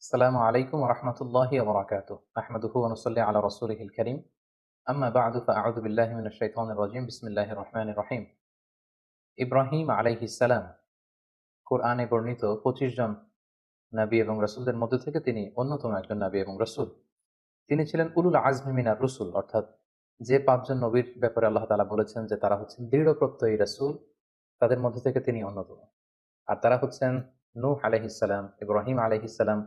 السلام عليكم ورحمة الله وبركاته نحمده ونصلي على رسوله الكريم أما بعد فأعوذ بالله من الشيطان الرجيم بسم الله الرحمن الرحيم ইব্রাহিম আলাইহিস সালাম কোরআনে বর্ণিত 25 জন নবী এবং রাসূলদের মধ্য থেকে তিনি অন্যতম একজন নবী এবং রাসূল। তিনি ছিলেন উলুল আজমি মিনার রুসুল, অর্থাৎ যে 5 জন নবীর ব্যাপারে আল্লাহ তাআলা বলেছেন যে তারা হচ্ছেন দৃঢ় প্রত্যয়ী রাসূল, তাদের মধ্যে থেকে তিনি অন্যতম। আর তারা হচ্ছেন নূহ আলাইহিস সালাম, ইব্রাহিম আলাইহিস সালাম,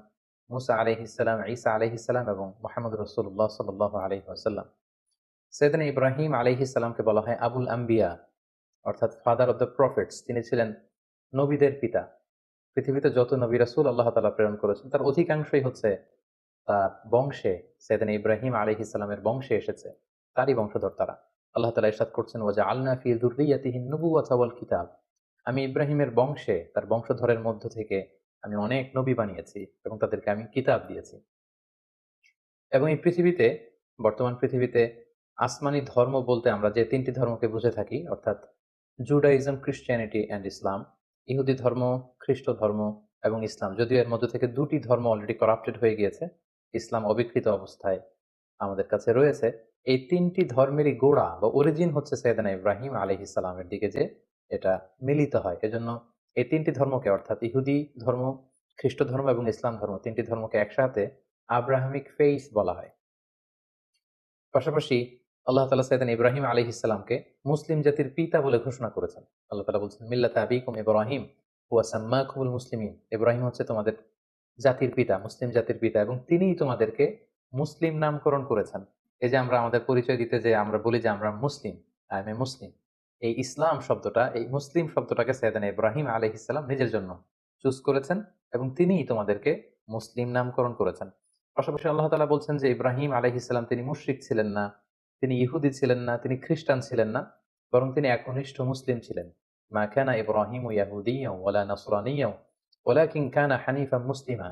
মুসা আলাইহিস সালাম, ঈসা আলাইহিস সালাম এবং মুহাম্মদ রাসূলুল্লাহ সাল্লাল্লাহু আলাইহি ওয়াসাল্লাম। সাইয়েদনা ইব্রাহিম আলাইহিস সালামকে বলা হয় আবুল আম্বিয়া, অর্থাৎ ফাদার অফ দ্য প্রফেটস। তিনি ছিলেন নবীদের পিতা। পৃথিবীতে যত নবী রাসূল আল্লাহ তাআলা প্রেরণ করেছেন তার অধিকাংশই হচ্ছে তার বংশে, সাইয়েদনা ইব্রাহিম আলাইহিস সালামের বংশে এসেছে, তারই বংশধর তারা। আল্লাহ তাআলা ইরশাদ করছেন, ওয়াজআলনা ফি যুররিয়াতিহি নুবুওয়াতা ওয়াল কিতাব। আমি ইব্রাহিমের বংশে, তার বংশধরের মধ্য থেকে আমি অনেক নবী বানিয়েছি এবং তাদেরকে আমি কিতাব দিয়েছি। এবং এই পৃথিবীতে, বর্তমান পৃথিবীতে আসমানি ধর্ম বলতে আমরা যে 3টি ধর্মকে বুঝে থাকি, অর্থাৎ জুডাইজম, ক্রিশ্চিয়ানিটি অ্যান্ড ইসলাম। ইহুদি ধর্ম, খ্রিস্ট ধর্ম এবং ইসলাম, যদিও এর মধ্যে থেকে 2টি ধর্ম অলরেডি করাপ্টেড হয়ে গিয়েছে, ইসলাম অবিকৃত অবস্থায় আমাদের কাছে রয়েছে। এই 3টি ধর্মেরই গোড়া বা অরিজিন হচ্ছে সাইয়েদনা ইব্রাহিম আলাইহিস সালামের দিকে যে এটা মিলিত হয়। এজন্য এই 3টি ধর্মকে, অর্থাৎ ইহুদি ধর্ম, খ্রিস্ট ধর্ম এবং ইসলাম ধর্ম, 3টি ধর্মকে একসাথে আব্রাহামিক ফেইথ বলা হয়। পাশাপাশি আল্লাহ তাআলা সাইয়েদনা ইব্রাহিম আলাইহিস সালামকে মুসলিম জাতির পিতা বলে ঘোষণা করেছেন। আল্লাহ তাআলা বলছেন, মিল্লাতা আবিকুম ইব্রাহিম ওয়া সাম্মাকুমুল মুসলিমিন। ইব্রাহিম হচ্ছে তোমাদের জাতির পিতা, মুসলিম জাতির পিতা, এবং তিনিই তোমাদেরকে মুসলিম নামকরণ করেছেন। এই যে আমরা আমাদের পরিচয় দিতে যে আমরা বলি যে আমরা মুসলিম, আই এম এ মুসলিম, এই ইসলাম শব্দটা, এই মুসলিম শব্দটাকে সাইয়েদনা ইব্রাহিম আলাইহিস সালাম নিজের জন্য চুজ করেছেন এবং তিনিই তোমাদেরকে মুসলিম নামকরণ করেছেন। পাশাপাশি আল্লাহ তাআলা বলছেন যে ইব্রাহিম আলাইহিস সালাম তিনি মুশরিক ছিলেন না, তিনি ইহুদি ছিলেন না, তিনি খ্রিস্টান ছিলেন না, বরং তিনি একনিষ্ঠ মুসলিম ছিলেন। মা কানা ইব্রাহিমু ইয়াহুদিয়্যান ওয়ালা নাসরানিয়্যান ওয়ালাকিন কানা হানিফান মুসলিমা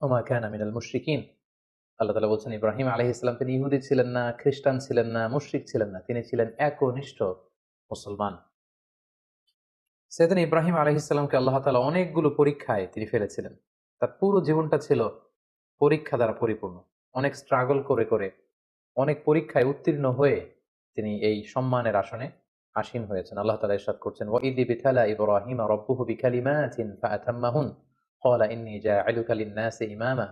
ওয়া মা কানা মিনাল মুশরিকিন। আল্লাহ তাআলা বলছেন ইব্রাহিম আলাইহিস সালাম তিনি ইহুদি ছিলেন না, খ্রিস্টান ছিলেন না, মুশরিক ছিলেন না, তিনি ছিলেন একনিষ্ঠ মুসলমান। সাইয়েদনা ইব্রাহিম আলাইহিস সালামকে আল্লাহ তাআলা অনেকগুলো পরীক্ষায় তিনি ফেলেছিলেন। তার পুরো জীবনটা ছিল পরীক্ষা দ্বারা পরিপূর্ণ। অনেক স্ট্রাগল করে করে, অনেক পরীক্ষায় উত্তীর্ণ হয়ে তিনি এই সম্মানের আসনে আসীন হয়েছেন। আল্লাহ তাআলা ইরশাদ করছেন, ওয়াইদ ইবতালা ইব্রাহিমা রাব্বুহু বিকালিমাতিন ফাআতাম্মাহুন ক্বালা ইন্নী জাইলুকা লিন-নাসি ইমামা।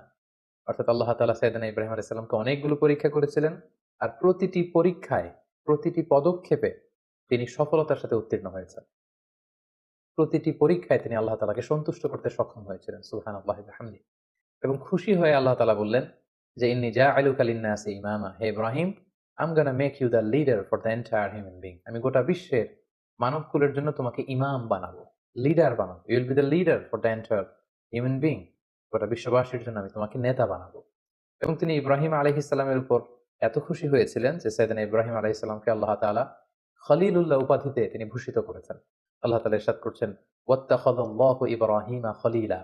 অর্থাৎ আল্লাহ তাআলা সাইয়েদনা ইব্রাহিম আলাইহিস সালামকে অনেকগুলো পরীক্ষা করেছিলেন, আর প্রতিটি পরীক্ষায়, প্রতিটি পদক্ষেপে তিনি সফলতার সাথে উত্তীর্ণ হয়েছেন। প্রতিটি পরীক্ষায় তিনি আল্লাহ তাআলাকে সন্তুষ্ট করতে সক্ষম হয়েছিলেন। সুবহানাল্লাহি ওয়া বিহামদিহি। এবং খুশি হয়ে আল্লাহ তাআলা বললেন যে ইন্নী জাইলুকা লিন-নাসি ইমামা, হে Ibrahim, I am gonna make you the leader for the entire human being. আমি গোটা বিশ্বের মানবকুলের জন্য তোমাকে ইমাম বানাবো, লিডার বানাবো। You will be the leader for the entire human being. গোটা বিশ্ববাসীর জন্য আমি তোমাকে নেতা বানাবো। এবং তিনি ইব্রাহিম আলাইহিস সালামের উপর এত খুশি হয়েছিলেন যে সাইয়েদনা ইব্রাহিম আলাইহিস সালামকে আল্লাহ তাআলা খলিলুল্লাহ উপাধিতে তিনি ভূষিত করেছেন। আল্লাহ তাআলা ইরশাদ করছেন, ওয়াত্তাখাযাল্লাহু ইব্রাহিমা খলিলা।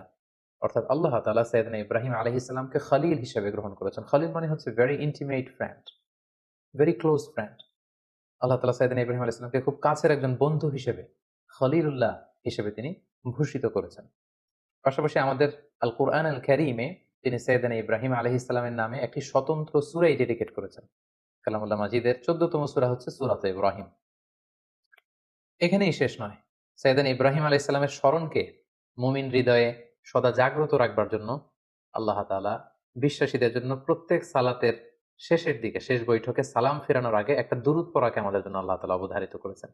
অর্থাৎ আল্লাহ তাআলা সাইয়েদনা ইব্রাহিম আলাইহিস সালামকে খলিল হিসেবে গ্রহণ করেছেন। খলিল মানে হচ্ছে very intimate friend, very close friend. Allah তাআলা সাইয়েদনা ইব্রাহিম আলাইহিস সালামকে খুব কাছের একজন বন্ধু হিসেবে, খলিলুল্লাহ হিসেবে তিনি ভূষিত করেছেন। পাশাপাশি আমাদের আল কুরআন আল কারীমে তিনি সাইয়েদনা ইব্রাহিম আলাইহিস সালামের নামে একটি স্বতন্ত্র সূরাই ডেডিকেট করেছেন। কালামুল্লাহ মাজিদের 14তম সূরা হচ্ছে সূরাতুল ইব্রাহিম। এখানেই শেষ নয়। সাইয়েদনা ইব্রাহিম আলাইহিস সালামের স্মরণকে মুমিন হৃদয়ে সদা জাগ্রত রাখবার জন্য আল্লাহ তাআলা বিশ্বাসীদের জন্য প্রত্যেক সালাতের শেষের দিকে, শেষ বৈঠকে সালাম ফেরানোর আগে একটা দুরূদ পড়াকে আমাদের জন্য আল্লাহ তাআলা অবধারিত করেছেন।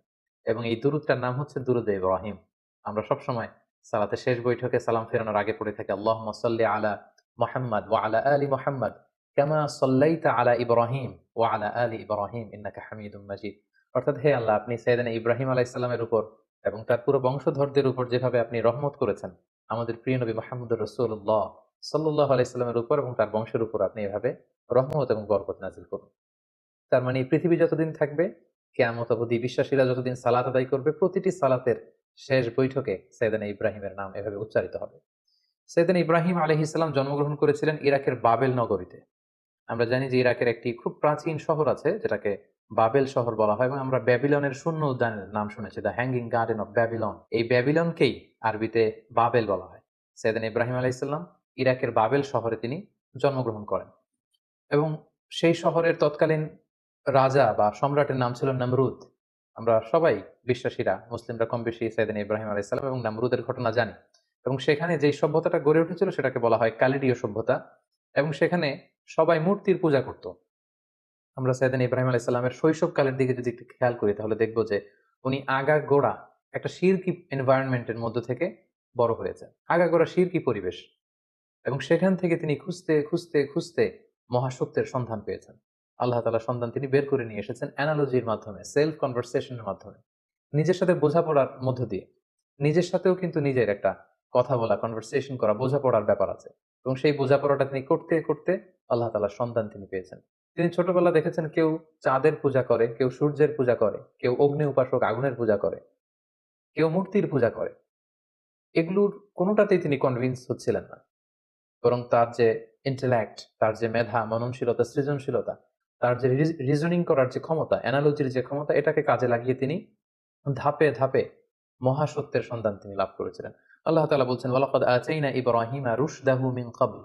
এবং এই দুরূদটার নাম হচ্ছে দুরূদে ইব্রাহিম। আমরা সবসময় সালাতের শেষ বৈঠকে সালাম ফেরানোর আগে পড়ে থাকি, আল্লাহুম্মা সাল্লি আলা মুহাম্মাদ ওয়া আলা আলি মুহাম্মাদ কামা সাল্লাইতা আলা ইব্রাহিম ওয়া আলা আলি ইব্রাহিম ইন্নাকা হামিদুম মাজিদ। অর্থাৎ হে আল্লাহ, আপনি সাইয়েদনা ইব্রাহিম আলাইহিস সালামের উপর এবং তার পুরো বংশধরদের উপর যেভাবে আপনি রহমত করেছেন, আমাদের প্রিয় নবী মুহাম্মদুর রাসূলুল্লাহ সাল্লাল্লাহু আলাইহি সাল্লামের উপর এবং তার বংশের উপর আপনি এভাবে রহমত এবং বরকত নাযিল করুন। তার মানে এই পৃথিবী যতদিন থাকবে, কিয়ামত অবধি বিশ্বাসীরা যতদিন সালাত আদায় করবে, প্রতিটি সালাতের শেষ বৈঠকে সাইয়েদনা ইব্রাহিমের নাম এভাবে উচ্চারিত হবে। সাইয়েদনা ইব্রাহিম আলাইহিস সালাম জন্মগ্রহণ করেছিলেন ইরাকের বাবেল নগরীতে। আমরা জানি যে ইরাকের একটি খুব প্রাচীন শহর আছে যেটাকে বাবেল শহর বলা হয়, এবং আমরা ব্যাবিলনের শূন্য উদ্যানের নাম শুনেছি, the hanging garden of Babylon. এই ব্যাবিলনকেই আরবিতে বাবেল বলা হয়। সাইয়েদনা ইব্রাহিম আলাইহিস সালাম ইরাকের বাবেল শহরে তিনি জন্মগ্রহণ করেন এবং সেই শহরের তৎকালীন রাজা বা সম্রাটের নাম ছিল নমরুদ। আমরা সবাই বিশ্বাসীরা, মুসলিমরা কম বেশি সাইয়েদনা ইব্রাহিম আলাইহিস সালাম এবং নমরুদের ঘটনা জানি। এবং সেখানে যেই সভ্যতাটা গড়ে উঠেছিল সেটাকে বলা হয় কালিডীয় সভ্যতা, এবং সেখানে সবাই মূর্তির পূজা করত। আমরা সাইয়েদনা ইব্রাহিম আলাইহিস সালামের শৈশবকালের দিকে যদি একটু খেয়াল করি তাহলে দেখব যে উনি আগাগোড়া একটা শিরকি এনভায়রনমেন্টের মধ্য থেকে বড় হয়েছেন, আগাগোড়া শিরকি পরিবেশ, এবং সেখান থেকে তিনি খুঁজতে খুঁজতে খুঁজতে মহাসত্যের সন্ধান পেয়েছেন। আল্লাহ তাআলার সন্ধান তিনি বের করে নিয়ে এসেছেন অ্যানালজির মাধ্যমে, সেলফ কনভারসেশনের মাধ্যমে, নিজের সাথে বোঝাপড়ার মধ্য দিয়ে। নিজের সাথেও কিন্তু নিজের একটা কথা বলা, কনভারসেশন করা, বোঝাপড়ার ব্যাপার আছে, এবং সেই বোঝাপড়াটা তিনি করতে করতে আল্লাহ তাআলার সন্ধান তিনি পেয়েছেন। তিনি ছোটবেলা দেখেছেন কেউ চাঁদের পূজা করে, কেউ সূর্যের পূজা করে, কেউ অগ্নি উপাসক আগুনের পূজা করে, কেউ মূর্তির পূজা করে। এগুলোর কোনোটাতেই তিনি কনভিন্স হচ্ছিলেন না, বরং তার যে ইন্টেলেক্ট, তার যে মেধা, মননশীলতা, সৃজনশীলতা, তার যে রিজনিং করার যে ক্ষমতা, অ্যানালজির যে ক্ষমতা, এটাকে কাজে লাগিয়ে তিনি ধাপে ধাপে মহাসত্যের সন্ধান তিনি লাভ করেছিলেন। আল্লাহ তাআলা বলছেন, ওয়ালাকাদ আতাইনা ইব্রাহিমা রুশদাহু মিন ক্বাবল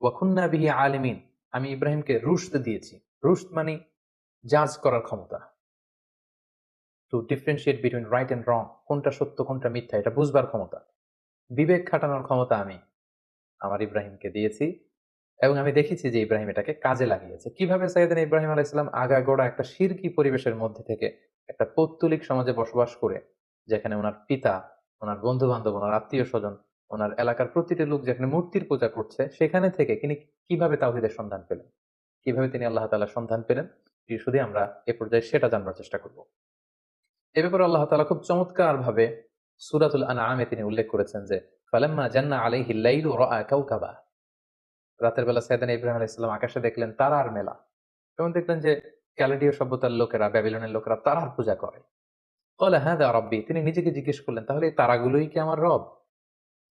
ওয়া কুননা বিহি আলিমিন। আমি ইব্রাহিমকে রুশদ দিয়েছি। রুশদ মানে জাজ করার ক্ষমতা, to differentiate between right and wrong, কোনটা সত্য কোনটা মিথ্যা এটা বুঝবার ক্ষমতা, বিবেক খাটানোর ক্ষমতা আমি আমার ইব্রাহিমকে দিয়েছি, এবং আমি দেখেছি যে ইব্রাহিম এটাকে কাজে লাগিয়েছে। কিভাবে সাইয়েদনা ইব্রাহিম আলাইহিস সালাম আগাগোড়া একটা শিরকি পরিবেশের মধ্যে থেকে একটা পৌত্তলিক সমাজে বসবাস করে, যেখানে ওনার পিতা, ওনার বন্ধু বান্ধব, ওনার আত্মীয় স্বজন, ওনার এলাকার প্রতিটি লোক যেখানে মূর্তির পূজা করছে, সেখানে থেকে তিনি কিভাবে তাওহীদের সন্ধান পেলেন, কিভাবে তিনি আল্লাহ তাআলার সন্ধান পেলেন, শুধু আমরা এ পর্যায়ে সেটা জানবার চেষ্টা করব। এ ব্যাপারে আল্লাহ তাআলা খুব চমৎকার ভাবে সূরাতুল আনআমে তিনি উল্লেখ করেছেন যে ফালাম্মা জান্না আলাইহিল লাইলু রাআ কাওকাবা। রাতের বেলা সাইয়েদনা ইব্রাহিম আলাইহিস সালাম আকাশে দেখলেন তারার মেলা, এবং দেখলেন যে ক্যালেডীয় সভ্যতার লোকেরা, ব্যাবিলনের লোকেরা তারার পূজা করে। ক্বালা হাযা রাব্বী, তিনি নিজেকে জিজ্ঞেস করলেন, তাহলে এই তারাগুলোই কি আমার রব?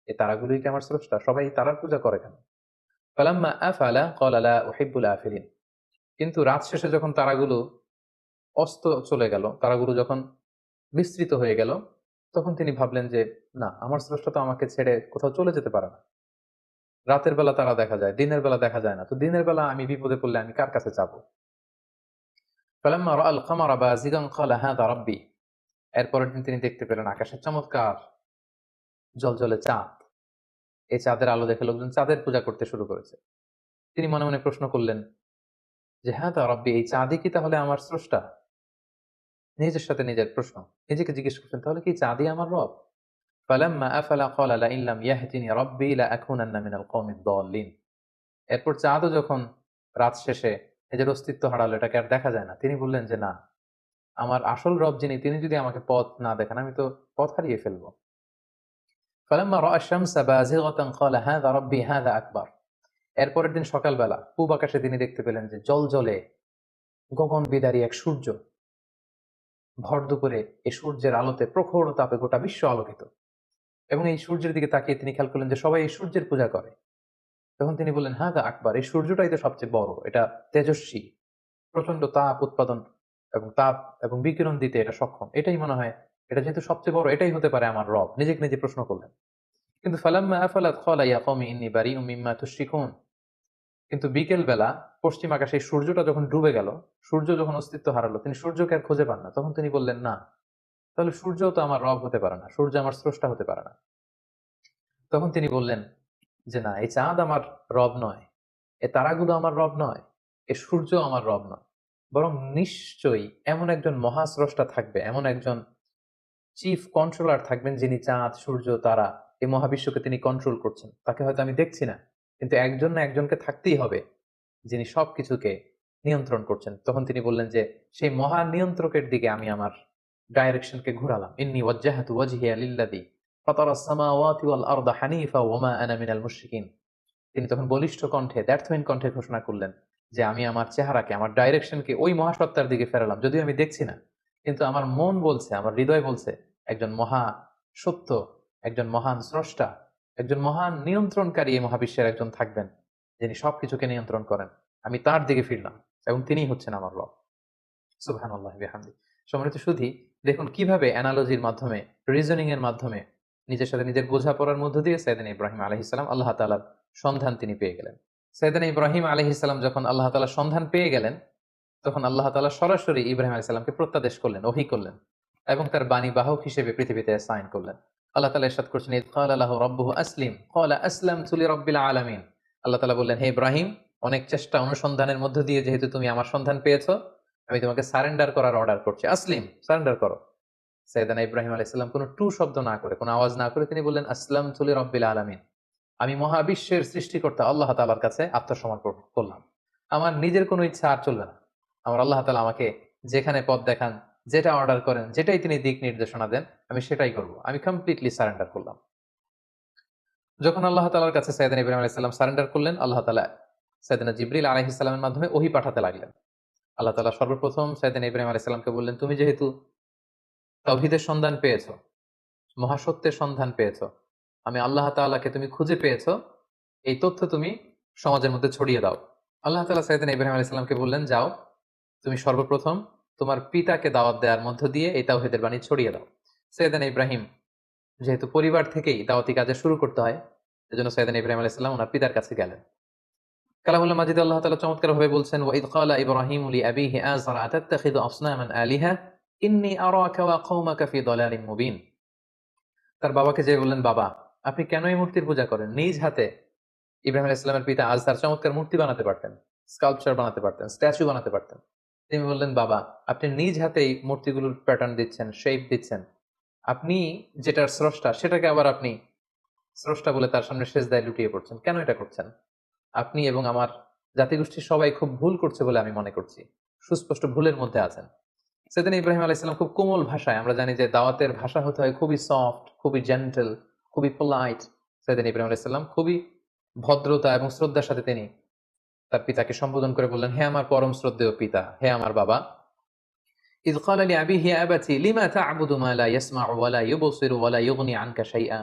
এই তারাগুলোই কি আমার স্রষ্টা? সবাই তারার পূজা করে কেন? ফালাম্মা আফালা ক্বালা লা উহিব্বুল আফিলিন। কিন্তু রাত শেষে যখন তারাগুলো অস্ত চলে গেল, তারাগুলো যখন বিস্তৃত হয়ে গেল, তখন তিনি ভাবলেন যে না, আমার স্রষ্টা তো আমাকে ছেড়ে কোথাও চলে যেতে পারে না। রাতের বেলা তারা দেখা যায়, দিনের বেলা দেখা যায় না, তো দিনের বেলা আমি বিপদে পড়লে আমি কার কাছে যাব? ফালাম্মা রাআল কামারা বাযিগান ক্বালা হাযা রাব্বী। এরপরের দিন তিনি দেখতে পেলেন আকাশে চমৎকার জ্বলজ্বলে চাঁদ। এই চাঁদের আলো দেখে লোকজন চাঁদের পূজা করতে শুরু করেছে। তিনি মনে মনে প্রশ্ন করলেন যে হাযা রাব্বী, এই চাঁদই কি তাহলে আমার স্রষ্টা? নিজের সাথে নিজের প্রশ্ন, নিজেকে জিজ্ঞেস করছেন, তাহলে কি চাঁদই আমার রব? ফালাম্মা আফালা ক্বালা লাইন লাম ইয়াহদিনি রাব্বী লাআকুনান্না মিনাল কওমিদ দাল্লিন। এরপর চাঁদও যখন রাত শেষে নিজের অস্তিত্ব হারালো, এটাকে আর দেখা যায় না, তিনি বললেন যে না, আমার আসল রব যিনি, তিনি যদি আমাকে পথ না দেখান, আমি তো পথ হারিয়ে ফেলবো। ফালাম্মা রাআ আশ-শামসা বাযিগাতান ক্বালা হাযা রাব্বী হাযা আকবার। এরপরের দিন সকালবেলা পূব আকাশে তিনি দেখতে পেলেন যে জ্বলজ্বলে গগন বিদারী এক সূর্য। ভর দুপুরে এই সূর্যের আলোতে প্রখর তাপে গোটা বিশ্ব আলোকিত, এবং এই সূর্যের দিকে তাকিয়ে তিনি খেয়াল করলেন যে সবাই এই সূর্যের পূজা করে। তখন তিনি বললেন, হাযা আকবার, এই সূর্যটাই তো সবচেয়ে বড়, এটা তেজস্বী, প্রচন্ড তাপ উৎপাদন এবং তাপ এবং বিকিরণ দিতে এটা সক্ষম, এটাই মনে হয়, এটা যেহেতু সবচেয়ে বড়, এটাই হতে পারে আমার রব। নিজেকে নিজে প্রশ্ন করলেন। কিন্তু ফালাম্মা আফালাত ক্বালা ইয়া কওমি ইন্নী বারিউম মিম্মা তুশরিকুন। কিন্তু বিকেল বেলা পশ্চিম আকাশে এই সূর্যটা যখন ডুবে গেল, সূর্য যখন অস্তিত্ব হারালো, তিনি সূর্যকে আর খুঁজে পান না। তখন তিনি বললেন, না, তাহলে সূর্যও তো আমার রব হতে পারে না, সূর্য আমার স্রষ্টা হতে পারে না। তখন তিনি বললেন যে না, এই চাঁদ আমার রব নয়, এ তারাগুলো আমার রব নয়, এ সূর্য আমার রব নয়, বরং নিশ্চয়ই এমন একজন মহাস্রষ্টা থাকবে, এমন একজন চিফ কন্ট্রোলার থাকবেন, যিনি চাঁদ, সূর্য, তারা, এই মহাবিশ্বকে তিনি কন্ট্রোল করছেন। তাকে হয়তো আমি দেখছি না, কিন্তু একজন না একজনকে থাকতেই হবে যিনি সবকিছুকে নিয়ন্ত্রণ করছেন। তখন তিনি বললেন যে সেই মহান নিয়ন্ত্রকের দিকে আমি আমার ডাইরেকশনকে ঘুরালাম। ইন্নী ওয়াজ্জাহতু ওয়াজহিয়া লিল্লাযী ফাতারাস সামাওয়াতি ওয়াল আরদা হানিফা ওয়া মা আনা মিনাল মুশরিকিন। তিনি তখন বলিষ্ঠ কণ্ঠে, দ্ব্যর্থহীন কণ্ঠে ঘোষণা করলেন যে আমি আমার চেহারাকে, আমার ডাইরেকশনকে ওই মহাসত্তার দিকে ফেরালাম, যদিও আমি দেখছি না, কিন্তু আমার মন বলছে, আমার হৃদয় বলছে একজন মহা সত্য, একজন মহান স্রষ্টা, একজন মহান নিয়ন্ত্রণকারী এই মহাবিশ্বের একজন থাকবেন, যিনি সবকিছুকে নিয়ন্ত্রণ করেন। আমি তার দিকে ফিরলাম, এবং তিনিই হচ্ছেন আমার রব। সুবহানাল্লাহি ওয়া বিহামদিহি। সম্মানিত সুধী, দেখুন কিভাবে অ্যানালজির মাধ্যমে, রিজনিং এর মাধ্যমে নিজের সাথে নিজের বোঝাপড়ার মধ্য দিয়ে সাইয়েদনা ইব্রাহিম আলাইহিস সালাম আল্লাহ তাআলার সন্ধান তিনি পেয়ে গেলেন। সাইয়েদনা ইব্রাহিম আলাইহিস সালাম যখন আল্লাহ তাআলার সন্ধান পেয়ে গেলেন, তখন আল্লাহ তাআলা সরাসরি ইব্রাহিম আলাইহিস সালামকে প্রত্যাদেশ করলেন, ওহী করলেন এবং তার বাণী বাহক হিসেবে পৃথিবীতে সাইন করলেন। আল্লাহ তাআলা ইরশাদ করছেন, ইয ক্বালা লাহু রাব্বুহু আসলিম ক্বালা আসলামতু লিরাব্বিল আলামিন। আল্লাহ তাআলা বললেন, হে ইব্রাহিম, অনেক চেষ্টা অনুসন্ধানের মধ্য দিয়ে যেহেতু তুমি আমার সন্ধান পেয়েছো, আমি তোমাকে সারেন্ডার করার অর্ডার করছি। আসলিম, সারেন্ডার করো। সাইয়েদনা ইব্রাহিম আলাইহিস সালাম কোনো টু শব্দ না করে, কোনো আওয়াজ না করে তিনি বললেন, আসলামতু লিরাব্বিল আলামিন। আমি মহাবিশ্বের সৃষ্টিকর্তা আল্লাহ তাআলার কাছে আত্মসমর্পণ করলাম। আমার নিজের কোনো ইচ্ছা আর চলবে না। আমার আল্লাহ তাআলা আমাকে যেখানে পথ দেখান, যেটা অর্ডার করেন, যেটাই তিনি দিক নির্দেশনা দেন, আমি সেটাই করব। আমি কমপ্লিটলি সারেন্ডার করলাম। যখন আল্লাহ তাআলার কাছে সাইয়েদনা ইব্রাহিম আলাইহিস সালাম সারেন্ডার করলেন, আল্লাহ তাআলা সাইয়েদনা জিবরিল আলাইহিস সালামের মাধ্যমে ওহী পাঠাতে লাগলেন। আল্লাহ তাআলা সর্বপ্রথম সাইয়েদনা ইব্রাহিম আলাইহিস সালামকে বললেন, তুমি যেহেতু তাওহীদের সন্ধান পেয়েছো, মহাসত্যের সন্ধান পেয়েছো, আমি আল্লাহ তাআলাকে তুমি খুঁজে পেয়েছো, এই তথ্য তুমি সমাজের মধ্যে ছড়িয়ে দাও। আল্লাহ তাআলা সাইয়েদনা ইব্রাহিম আলাইহিস সালামকে বললেন, যাও, তুমি সর্বপ্রথম তোমার পিতাকে দাওয়াত দেওয়ার মধ্য দিয়ে এই তাওহীদের বাণী ছড়িয়ে দাও। সাইয়েদনা ইব্রাহিম যেহেতু পরিবার থেকেই দাওয়াতি কাজে শুরু করতে হয়, এজন্য সাইয়েদনা ইব্রাহিম আলাইহিস সালাম ওনার পিতার কাছে গেলেন। কালামুল্লাহ মাজিদে আল্লাহ তাআলা চমৎকারভাবে বলছেন, ওয়া ইয ক্বালা ইব্রাহিমু লিআবিহি আযরা আতাত্তাখিযু আসনামান আলিহা ইন্নী আরাকা ওয়া কওমাকা ফি দালালিম মুবিন। তার বাবাকে যেয়ে বললেন, বাবা, আপনি কেন এই মূর্তির পূজা করেন? নিজ হাতে ইব্রাহিম আলাইহিস সালামের পিতা আজহার চমৎকার মূর্তি বানাতে পারতেন, স্কাল্পচার বানাতে পারতেন, স্ট্যাচু বানাতে পারতেন। তিনি বললেন, বাবা, আপনি নিজ হাতে এই মূর্তিগুলোর প্যাটার্ন দিচ্ছেন, শেপ দিচ্ছেন। আপনি যেটার স্রষ্টা, সেটাকে আবার আপনি স্রষ্টা বলে তার সামনে সেজদায় লুটিয়ে পড়ছেন। কেন এটা করছেন? আপনি এবং আমার জাতিগোষ্ঠীর সবাই খুব ভুল করছে বলে আমি মনে করছি। সুস্পষ্ট ভুলের মধ্যে আছেন। সেদিন ইব্রাহিম আলাইহিস সালাম খুব কোমল ভাষায়, আমরা জানি যে দাওয়াতের ভাষা হতে হয় খুবই সফট, খুবই জেন্টল, খুবই পোলাইট। সেদিন ইব্রাহিম আলাইহিস সালাম খুবই ভদ্রতা এবং শ্রদ্ধার সাথে তিনি তার পিতাকে সম্বোধন করে বললেন, হে আমার পরম শ্রদ্ধেয় পিতা, হে আমার বাবা। ইয ক্বালা লিআবিহি ইয়া আবাতি লিমা তা'বুদু মা লা ইয়াসমা'ু ওয়া লা ইউবসিরু ওয়া লা ইউগনি আনকা শাইআ।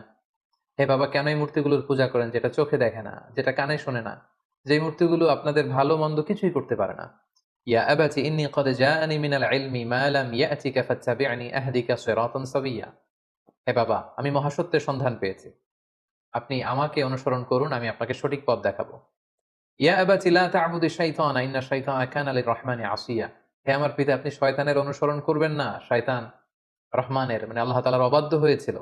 হে বাবা, কেন এই মূর্তিগুলোর পূজা করেন যেটা চোখে দেখে না, যেটা কানে শোনে না, যে মূর্তিগুলো আপনাদের ভালো মন্দ কিছুই করতে পারে না। ইয়া আবাতি ইন্নী ক্বাদ জাআনি মিনাল ইলমি মা লাম ইয়াতিকা ফাত্তাবি'নি আহদিকা সিরাতান সাবিয়্যা। হে বাবা, আমি মহাসত্যের সন্ধান পেয়েছি, আপনি আমাকে অনুসরণ করুন, আমি আপনাকে সঠিক পথ দেখাবো। ইয়া আবাতি লা তা'বুদিশ শাইতানা ইন্না শাইতানা কানা লির-রাহমানি আসিয়া। হে আমার পিতা, আপনি শয়তানের অনুসরণ করবেন না, শয়তান রহমানের মানে আল্লাহ তাআলার অবাধ্য হয়েছিল।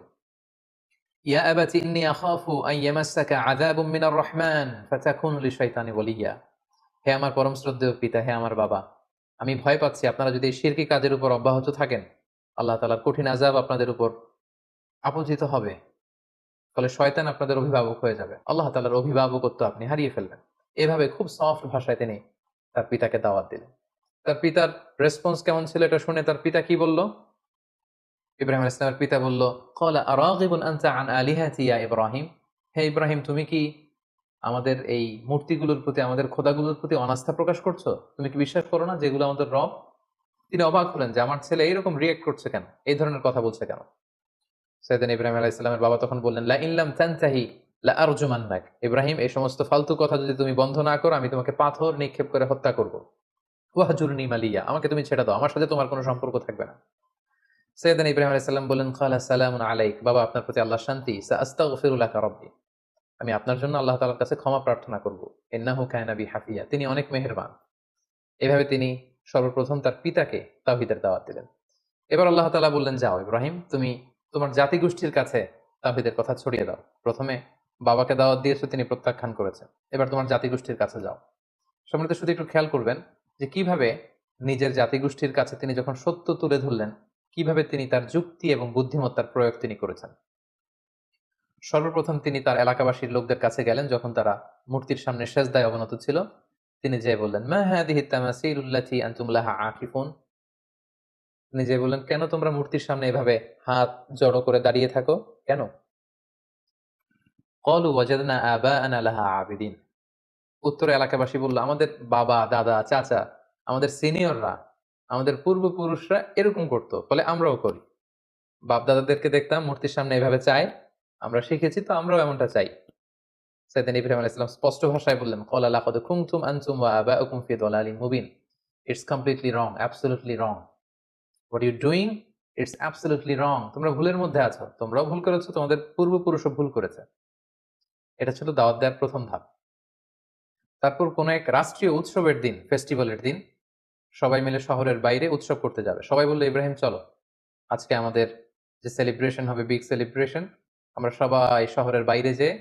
ইয়া আবাতি ইন্নী আখাফু আন ইয়ামাসসাকা আযাবুম মিনার রহমান ফাতাকুনু লিশ-শাইতানি ওয়ালিয়্যা। হে আমার পরম শ্রদ্ধেয় পিতা, হে আমার বাবা, আমি ভয় পাচ্ছি আপনারা যদি এই শিরকি কাজের উপর অব্যাহত থাকেন, আল্লাহ তাআলার কঠিন আযাব আপনাদের উপর আপতিত হবে। ফলে শয়তান আপনাদের অভিভাবক হয়ে যাবে। আল্লাহ তাআলার অভিভাবকত্ব আপনি হারিয়ে ফেলবেন। এভাবে খুব সফট ভাষায় তিনি তার পিতাকে দাওয়াত দিলেন। তার পিতার রেসপন্স কেমন ছিল এটা শুনে তার পিতা কি বলল? ইব্রাহিম আলাইহিস সালামের পিতা বলল, ক্বালা আরাগিবুন আনতা আন আলিহাতি ইয়া ইব্রাহিম। হে ইব্রাহিম, তুমি কি আমাদের এই মূর্তিগুলোর প্রতি, আমাদের খোদাগুলোর প্রতি অনাস্থা প্রকাশ করছো? তুমি কি বিশ্বাস করো না যেগুলো আমাদের রব? তিনি অবাক হলেন যে আমার ছেলে এইরকম রিয়েক্ট করছে কেন, এই ধরনের কথা বলছে কেন। সাইয়েদনা ইব্রাহিম আলাইহিস সালামের বাবা তখন বললেন, লা ইন লাম তানতাহি লা আরজুমান্নাক। ইব্রাহিম, এই সমস্ত ফালতু কথা যদি তুমি বন্ধ না করো, আমি তোমাকে পাথর নিক্ষেপ করে হত্যা করব। ওয়াহজুরনি মালিয়া, আমাকে তুমি ছেড়ে দাও, আমার সাথে তোমার কোনো সম্পর্ক থাকবে না। সাইয়েদনা ইব্রাহিম আলাইহিস সালাম বললেন, ক্বালা সালামুন আলাইক। বাবা, আপনার প্রতি আল্লাহর শান্তি। সাআস্তাগফিরু লাকা রাব্বি। আমি আপনার জন্য আল্লাহ তাআলার কাছে ক্ষমা প্রার্থনা করব। ইন্নাহু কানা বি হাফিয়া। তিনি অনেক মেহেরবান। এভাবে তিনি সর্বপ্রথম তার পিতাকে তাওহীদের দাওয়াত দিলেন। এবার আল্লাহ তাআলা বললেন, যাও ইব্রাহিম, তুমি তোমার জাতিগোষ্ঠীর কাছে তাওহীদের কথা ছড়িয়ে দাও। প্রথমে বাবাকে দাওয়াত দিয়েছো, তিনি প্রত্যাখ্যান করেছেন। এবার তোমার জাতিগোষ্ঠীর কাছে যাও। সম্মানিত শুধু একটু খেয়াল করবেন যে কিভাবে নিজের জাতিগোষ্ঠীর কাছে তিনি যখন সত্য তুলে ধরলেন, কিভাবে তিনি তার যুক্তি এবং বুদ্ধিমত্তার প্রয়োগ তিনি করেছেন। সর্বপ্রথম তিনি তার এলাকাবাসীর লোকদের কাছে গেলেন যখন তারা মূর্তির সামনে সেজদায় অবনত ছিল। তিনি যেয়ে বললেন, মা হাদিহি তামাসিলুল্লাতী আনতুম লাহা আকিফুন। তিনি যেয়ে বললেন, কেন তোমরা মূর্তির সামনে এভাবে হাত জড়ো করে দাঁড়িয়ে থাকো কেন? ক্বালু ওয়াজাদনা আবাআনা লাহা আবিদিন। উত্তরে এলাকাবাসী বলল, আমাদের বাবা, দাদা, চাচা, আমাদের সিনিয়ররা, আমাদের পূর্বপুরুষরা এরকম করতো, ফলে আমরাও করি। বাপ দাদাদেরকে দেখতাম মূর্তির সামনে এভাবে চায়, আমরা শিখেছি, তো আমরাও এমনটা চাই। সাইয়েদনা ইব্রাহিম আলাইহিস সালাম স্পষ্ট ভাষায় বললেন, ক্বালা লাকাদ কুনতুম আনতুম ওয়া আবাউকুম ফি দালালিন মুবিন। It's completely wrong, absolutely wrong. What you doing it's absolutely wrong, তোমরা ভুলের মধ্যে আছো, তোমরাও ভুল করেছো, তোমাদের পূর্বপুরুষও ভুল করেছে। এটা ছিল দাওয়াত দেওয়ার প্রথম ধাপ। তারপর কোন এক রাষ্ট্রীয় উৎসবের দিন, ফেস্টিভ্যালের দিন, সবাই মিলে শহরের বাইরে উৎসব করতে যাবে। সবাই বললো, ইব্রাহিম চলো, আজকে আমাদের যে সেলিব্রেশন হবে, বিগ সেলিব্রেশন, আমরা সবাই শহরের বাইরে যেয়ে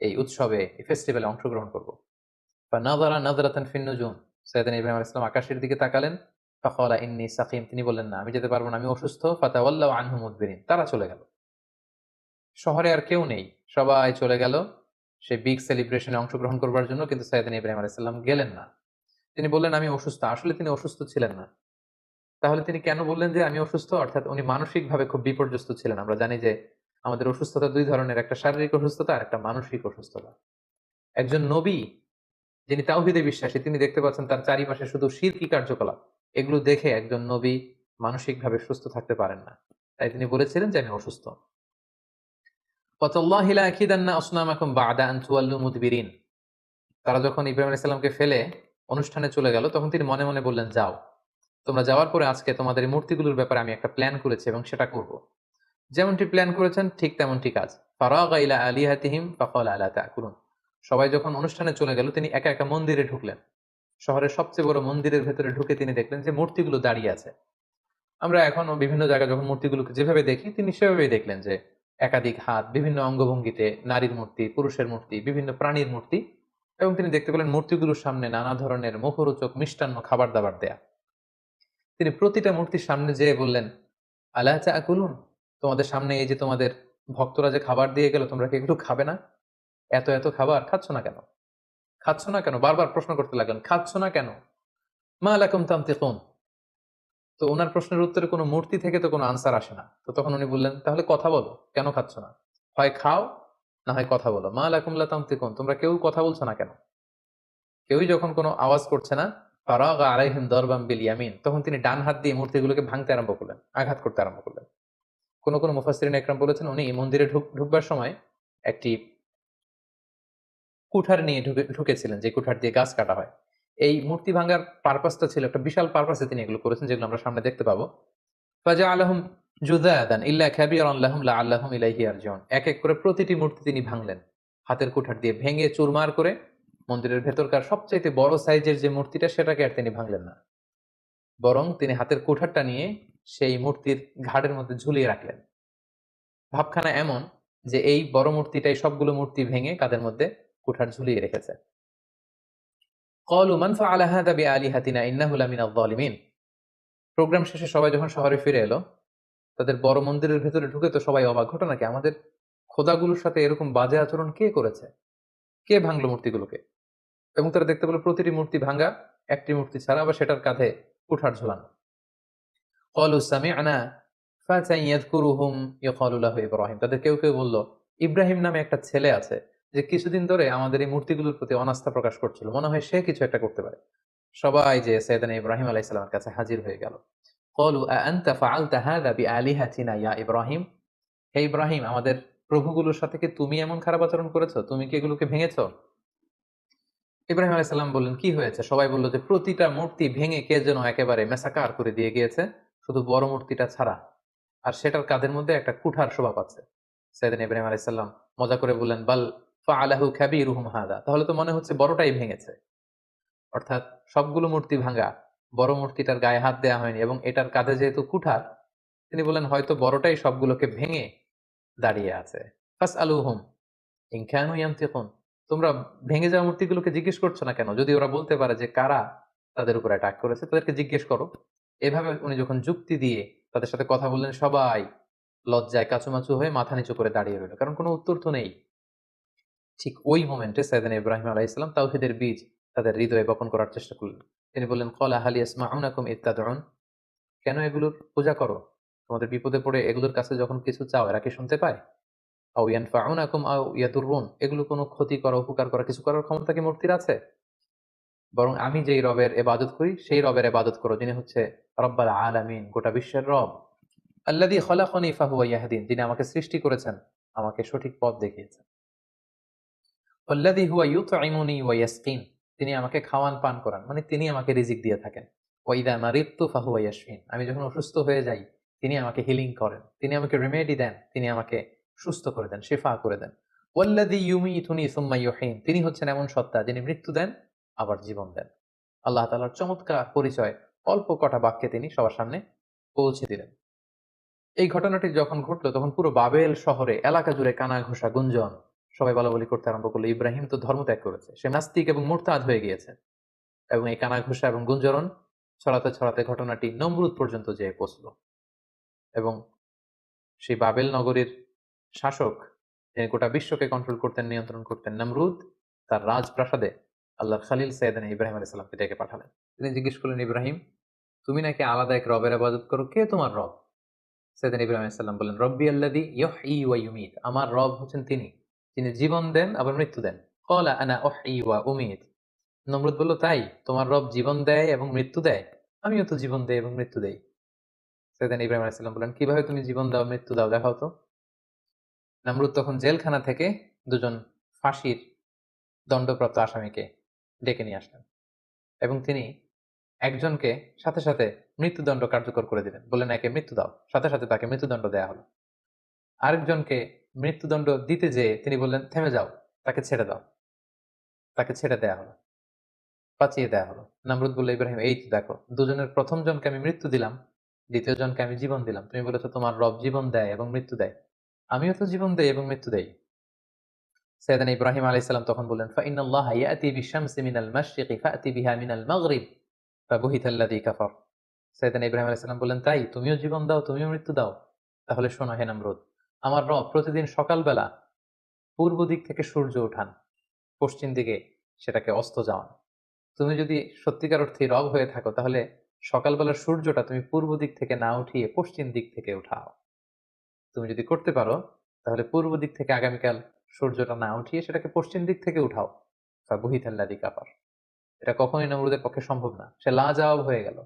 এই উৎসবে, এই ফেস্টিভ্যালে অংশগ্রহণ করবো। বা নাযারা নাযরাতান ফিন নুজুম, সাইয়েদনা ইব্রাহিম আলাইহিস সালাম আকাশের দিকে তাকালেন। ফাকালা ইন্নী সাকিম, তিনি বললেন না, আমি যেতে পারবো না, আমি অসুস্থ। ফাতাওয়াল্লাউ আনহু মুদবিরিন, তারা চলে গেল। শহরে আর কেউ নেই, সবাই চলে গেল সেই বিগ সেলিব্রেশনে অংশগ্রহণ করবার জন্য, কিন্তু সাইয়েদনা ইব্রাহিম আলাইহিস সালাম গেলেন না। তিনি বললেন আমি অসুস্থ। আসলে তিনি অসুস্থ ছিলেন না। তাহলে তিনি কেন বললেন যে আমি অসুস্থ? অর্থাৎ উনি মানসিকভাবে খুব বিপর্যস্ত ছিলেন। আমরা জানি যে আমাদের অসুস্থতা দুই ধরনের, একটা শারীরিক অসুস্থতা আর একটা মানসিক অসুস্থতা। একজন নবী যিনি তাওহীদে বিশ্বাসী, তিনি দেখতে পাচ্ছেন তার চারিপাশে শুধু শিরকি কার্যকলাপ। এগুলো দেখে একজন নবী মানসিকভাবে সুস্থ থাকতে পারেন না। তাই তিনি বলেছিলেন যে আমি অসুস্থ। ওয়াতাল্লাহি লা আকিদান্না আসনামাকুম বা'দা আন তুওয়াল্লু মুদবিরিন। তারা যখন ইব্রাহিম আলাইহিস সালামকে ফেলে অনুষ্ঠানে চলে গেল, তখন তিনি মনে মনে বললেন, যাও, তোমরা যাওয়ার পরে আজকে তোমাদের এই মূর্তিগুলোর ব্যাপারে আমি একটা প্ল্যান করেছি এবং সেটা করব। যেমনটি প্ল্যান করেছেন ঠিক তেমনটি কাজ। ফারাগা ইলা আলিহাতিহিম ফাকালা আলা তাকুলুন। সবাই যখন অনুষ্ঠানে চলে গেল, তিনি একা একা মন্দিরে ঢুকলেন। শহরের সবচেয়ে বড় মন্দিরের ভেতরে ঢুকে তিনি দেখলেন যে মূর্তিগুলো দাঁড়িয়ে আছে। আমরা এখনো বিভিন্ন জায়গায় যখন মূর্তিগুলোকে যেভাবে দেখি, তিনি সেভাবেই দেখলেন যে একাধিক হাত, বিভিন্ন অঙ্গভঙ্গিতে, নারীর মূর্তি, পুরুষের মূর্তি, বিভিন্ন প্রাণীর মূর্তি, এবং তিনি দেখতে পেলেন মূর্তিগুলোর সামনে নানা ধরনের মুখরোচক মিষ্টান্ন খাবার দাবার দেয়া। তিনি প্রতিটা মূর্তির সামনে যেয়ে বললেন, আলা তাকুলুন, তোমাদের সামনে এই যে তোমাদের ভক্তরা যে খাবার দিয়ে গেল, তোমরা কি এগুলো খাবে না? এত এত খাবার খাচ্ছ না কেন? খাচ্ছ না কেন? বারবার প্রশ্ন করতে লাগলেন, খাচ্ছ না কেন? মা লাকুম তানতিকুন। তো ওনার প্রশ্নের উত্তরে কোনো মূর্তি থেকে তো কোনো আনসার আসে না। তো তখন উনি বললেন, তাহলে কথা বলো, কেন খাচ্ছ না? হয় খাও, না হয় কথা বলো। মা লাকুম লা তানতিকুন, তোমরা কেউ কথা বলছো না কেন? কেউই যখন কোনো আওয়াজ করছে না, ফারাগা আলাইহিম দারবাম বিল ইয়ামিন, তখন তিনি ডান হাত দিয়ে মূর্তিগুলোকে ভাঙতে আরম্ভ করলেন, আঘাত করতে আরম্ভ করলেন। কোন মুফাসসিরিন একরাম বলেছেন, উনি মন্দিরে ঢুকবার সময় একটি কুঠার নিয়ে ঢুকেছিলেন, যে কুঠার দিয়ে গাছ কাটা হয়। এই মূর্তি ভাঙার পারপাসটা ছিল একটা বিশাল পারপাসে তিনি এগুলো করেছেন, যেগুলো আমরা সামনে দেখতে পাবো। ফাজআলাহুম জুযাদান ইল্লা কাবীরান লাহুম লাআল্লাহুম ইলাইহি ইয়ারজিউন। এক এক করে প্রতিটি মূর্তি তিনি ভাঙলেন, হাতের কুঠার দিয়ে ভেঙে চুরমার করে। মন্দিরের ভেতরকার সবচাইতে বড় সাইজের যে মূর্তিটা, সেটাকে আর তিনি ভাঙলেন না, বরং তিনি হাতের কুঠারটা নিয়ে সেই মূর্তির ঘাড়ের মধ্যে ঝুলিয়ে রাখলেন। ভাবখানা এমন যে এই বড় মূর্তিটাই সবগুলো মূর্তি ভেঙে কাদের মধ্যে কুঠার ঝুলিয়ে রেখেছে। ক্বালু মান ফাআলা হাযা বিআলিহাতিনা ইন্নাহু লামিনায যালিমিন। প্রোগ্রাম শেষে সবাই যখন শহরে ফিরে এলো, তাদের বড় মন্দিরের ভেতরে ঢুকে তো সবাই অবাক, ঘটনা কি? আমাদের খোদাগুলোর সাথে এরকম বাজে আচরণ কে করেছে? কে ভাঙলো মূর্তিগুলোকে? এবং তারা দেখতে পেল প্রতিটি মূর্তি ভাঙা, একটি মূর্তি ছাড়া আবার সেটার কাঁধে কুঠার ঝোলানো। ক্বালু সামি'না ফাতান ইয়াযকুরুহুম ইউকালু লাহু ইব্রাহিম। তাদের কেউ কেউ বলল, ইব্রাহিম নামে একটা ছেলে আছে, যে কিছুদিন ধরে আমাদের এই মূর্তিগুলোর প্রতি অনাস্থা প্রকাশ করছিল, মনে হয় সে কিছু একটা করতে পারে। সবাই যে সাইয়েদনা ইব্রাহিম আলাইহিস সালামের কাছে হাজির হয়ে গেল। ক্বালু আআনতা ফাআলতা হাযা বিআলিহাতিনা ইয়া ইব্রাহিম। হে ইব্রাহিম, আমাদের প্রভুগুলোর সাথে কি তুমি এমন খারাপ আচরণ করেছো? তুমি কি এগুলোকে ভেঙেছো? ইব্রাহিম আলাইহিস সালাম বললেন, কি হয়েছে? সবাই বলল যে প্রতিটা মূর্তি ভেঙে কে যেন একেবারে মেসাকার করে দিয়ে গিয়েছে, শুধু বড় মূর্তিটা ছাড়া। আর সেটার কাঁধের মধ্যে একটা কুঠার শোভা পাচ্ছে। সাইয়েদনা ইব্রাহিম আলাইহিস সালাম মজা করে বললেন, বাল ফাআলাহু কাবীরুহুম হাযা। তাহলে তো মনে হচ্ছে বড়টাই ভেঙেছে। অর্থাৎ সবগুলো মূর্তি ভাঙা, বড় মূর্তিটার গায়ে হাত দেওয়া হয়নি, এবং এটার কাঁধে যেহেতু কুঠার, তিনি বললেন হয়তো বড়টাই সবগুলোকে ভেঙে দাঁড়িয়ে আছে। ফাসআলুহুম ইন কানু ইয়ানতিকুন। তোমরা ভেঙে যাওয়া মূর্তিগুলোকে জিজ্ঞেস করছো না কেন? যদি ওরা বলতে পারে যে কারা তাদের উপর অ্যাটাক করেছে, তাদেরকে জিজ্ঞেস করো। এভাবে উনি যখন যুক্তি দিয়ে তাদের সাথে কথা বললেন, সবাই লজ্জায় কাচুমাচু হয়ে মাথা নিচু করে দাঁড়িয়ে রইল, কারণ কোনো উত্তর তো নেই। ঠিক ওই মোমেন্টে সাইয়েদনা ইব্রাহিম আলাইহিস সালাম তাওহীদের বীজ তাদের হৃদয়ে বপন করার চেষ্টা করলেন। তিনি বললেন, ক্বালা হাল ইয়াসমাউনাকুম ইয তাদউন। কেন এগুলোর পূজা করো? তোমাদের বিপদে পড়ে এগুলোর কাছে যখন কিছু চাও, এরা কি শুনতে পায়? আও ইয়ানফাউনাকুম আও ইয়াদুররুন। এগুলো কোনো ক্ষতি করা, উপকার করা, কিছু করার ক্ষমতা কি মূর্তির আছে? বরং আমি যেই রবের ইবাদত করি, সেই রবের ইবাদত করো, যিনি হচ্ছে রব্বাল আলামিন, গোটা বিশ্বের রব। আল্লাযী খলাকানি ফাহুয়া ইয়াহদিন, যিনি আমাকে সৃষ্টি করেছেন, আমাকে সঠিক পথ দেখিয়েছেন। ওয়াল্লাযী হুয়া ইউতঈমুনি ওয়া ইয়াসকিন, তিনি আমাকে খাওয়ান পান করান, মানে তিনি আমাকে রিজিক দিয়ে থাকেন। ওয়া ইযা মারিদতু ফাহুয়া ইয়াশফিন, আমি যখন অসুস্থ হয়ে যাই, তিনি আমাকে হিলিং করেন, তিনি আমাকে রেমেডি দেন, তিনি আমাকে সুস্থ করে দেন, শিফা করে দেন। ওয়াল্লাযী ইউমীতুনী সুম্মা ইউহয়ীন, তিনি হচ্ছেন এমন সত্তা যিনি মৃত্যু দেন আবার জীবন দেন। আল্লাহ তাআলার চমৎকার পরিচয় অল্প কটা বাক্যে তিনি সবার সামনে পৌঁছে দিলেন। এই ঘটনাটি যখন ঘটলো তখন পুরো বাবেল শহরে এলাকা জুড়ে কানা ঘোষা গুঞ্জন, সবাই বলাবলি করতে আরম্ভ করলো, ইব্রাহিম তো ধর্মত্যাগ করেছে, সে নাস্তিক এবং মুরতাদ হয়ে গিয়েছে। এবং এই কানা ঘোষা এবং গুঞ্জরণ ছড়াতে ছড়াতে ঘটনাটি নমরুদ পর্যন্ত যেয়ে পৌঁছল। এবং সেই বাবেল নগরীর শাসক, যিনি গোটা বিশ্বকে কন্ট্রোল করতেন, নিয়ন্ত্রণ করতেন, নমরুদ, তার রাজপ্রাসাদে আল্লাহর খালিল সাইয়েদনা ইব্রাহিম আলাইহিস সালামকে ডেকে পাঠালেন। তিনি জিজ্ঞেস করলেন, ইব্রাহিম, তুমি নাকি আলাদা এক রবের ইবাদত করো, কে তোমার রব? সাইয়েদনা ইব্রাহিম আলাইহিস সালাম বললেন, রব্বি আল্লাযী ইউহয়ী ওয়া ইউমীত, আমার রব হচ্ছেন তিনি, যিনি জীবন দেন আবার মৃত্যু দেন। ক্বালা আনা উহয়ী ওয়া উমীত। নমরুদ বলল, তাই তোমার রব জীবন দেয় এবং মৃত্যু দেয়? আমিও তো জীবন দেই এবং মৃত্যু দেই। সাইয়েদনা ইব্রাহিম আলাইহিস সালাম বললেন, কিভাবে তুমি জীবন দাও মৃত্যু দাও, দেখাও তো। নমরুদ তখন জেলখানা থেকে দুজন ফাঁসির দণ্ডপ্রাপ্ত আসামিকে ডেকে নিয়ে আসলেন এবং তিনি একজনকে সাথে সাথে মৃত্যুদণ্ড কার্যকর করে দিলেন, বললেন, একে মৃত্যু দাও, সাথে সাথে তাকে মৃত্যুদণ্ড দেয়া হলো। আরেকজনকে মৃত্যুদণ্ড দিতে যেয়ে তিনি বললেন, থেমে যাও, তাকে ছেড়ে দাও, তাকে ছেড়ে দেয়া হলো, বাঁচিয়ে দেয়া হলো। নমরুদ বলল, ইব্রাহিম, এই তো দেখো, দুজনের প্রথম জনকে আমি মৃত্যু দিলাম, দ্বিতীয় জনকে আমি জীবন দিলাম, তুমি বলেছো তোমার রব জীবন দেয় এবং মৃত্যু দেয়, আমিও তো জীবন দেই এবং মৃত্যু দেই। সাইয়েদনা ইব্রাহিম আলাইহিস সালাম তখন বললেন, ফাইন্নাল্লাহা ইয়াতি বিশ-শামসি মিনাল মাশরিকি ফাতি বিহা মিনাল মাগরিব ফাবুহিতাল্লাযী কাফার। সাইয়েদনা ইব্রাহিম আলাইহিস সালাম বললেন, তাই তুমিও জীবন দাও, তুমিও মৃত্যু দাও? তাহলে শোনো হে নমরুদ, আমার রব প্রতিদিন সকালবেলা পূর্ব দিক থেকে সূর্য ওঠান, পশ্চিম দিকে সেটাকে অস্ত যাওয়ান। তুমি যদি সত্যিকার অর্থে রব হয়ে থাকো, তাহলে সকালবেলার সূর্যটা তুমি পূর্ব দিক থেকে না উঠিয়ে পশ্চিম দিক থেকে উঠাও। তুমি যদি করতে পারো, তাহলে পূর্ব দিক থেকে আগামীকাল সূর্যটা না উঠিয়ে সেটাকে পশ্চিম দিক থেকে উঠাও। ফাবুহিতাল্লাযী কাফার। এটা কখনোই নমরুদের পক্ষে সম্ভব না। সে লাজবাব হয়ে গেল,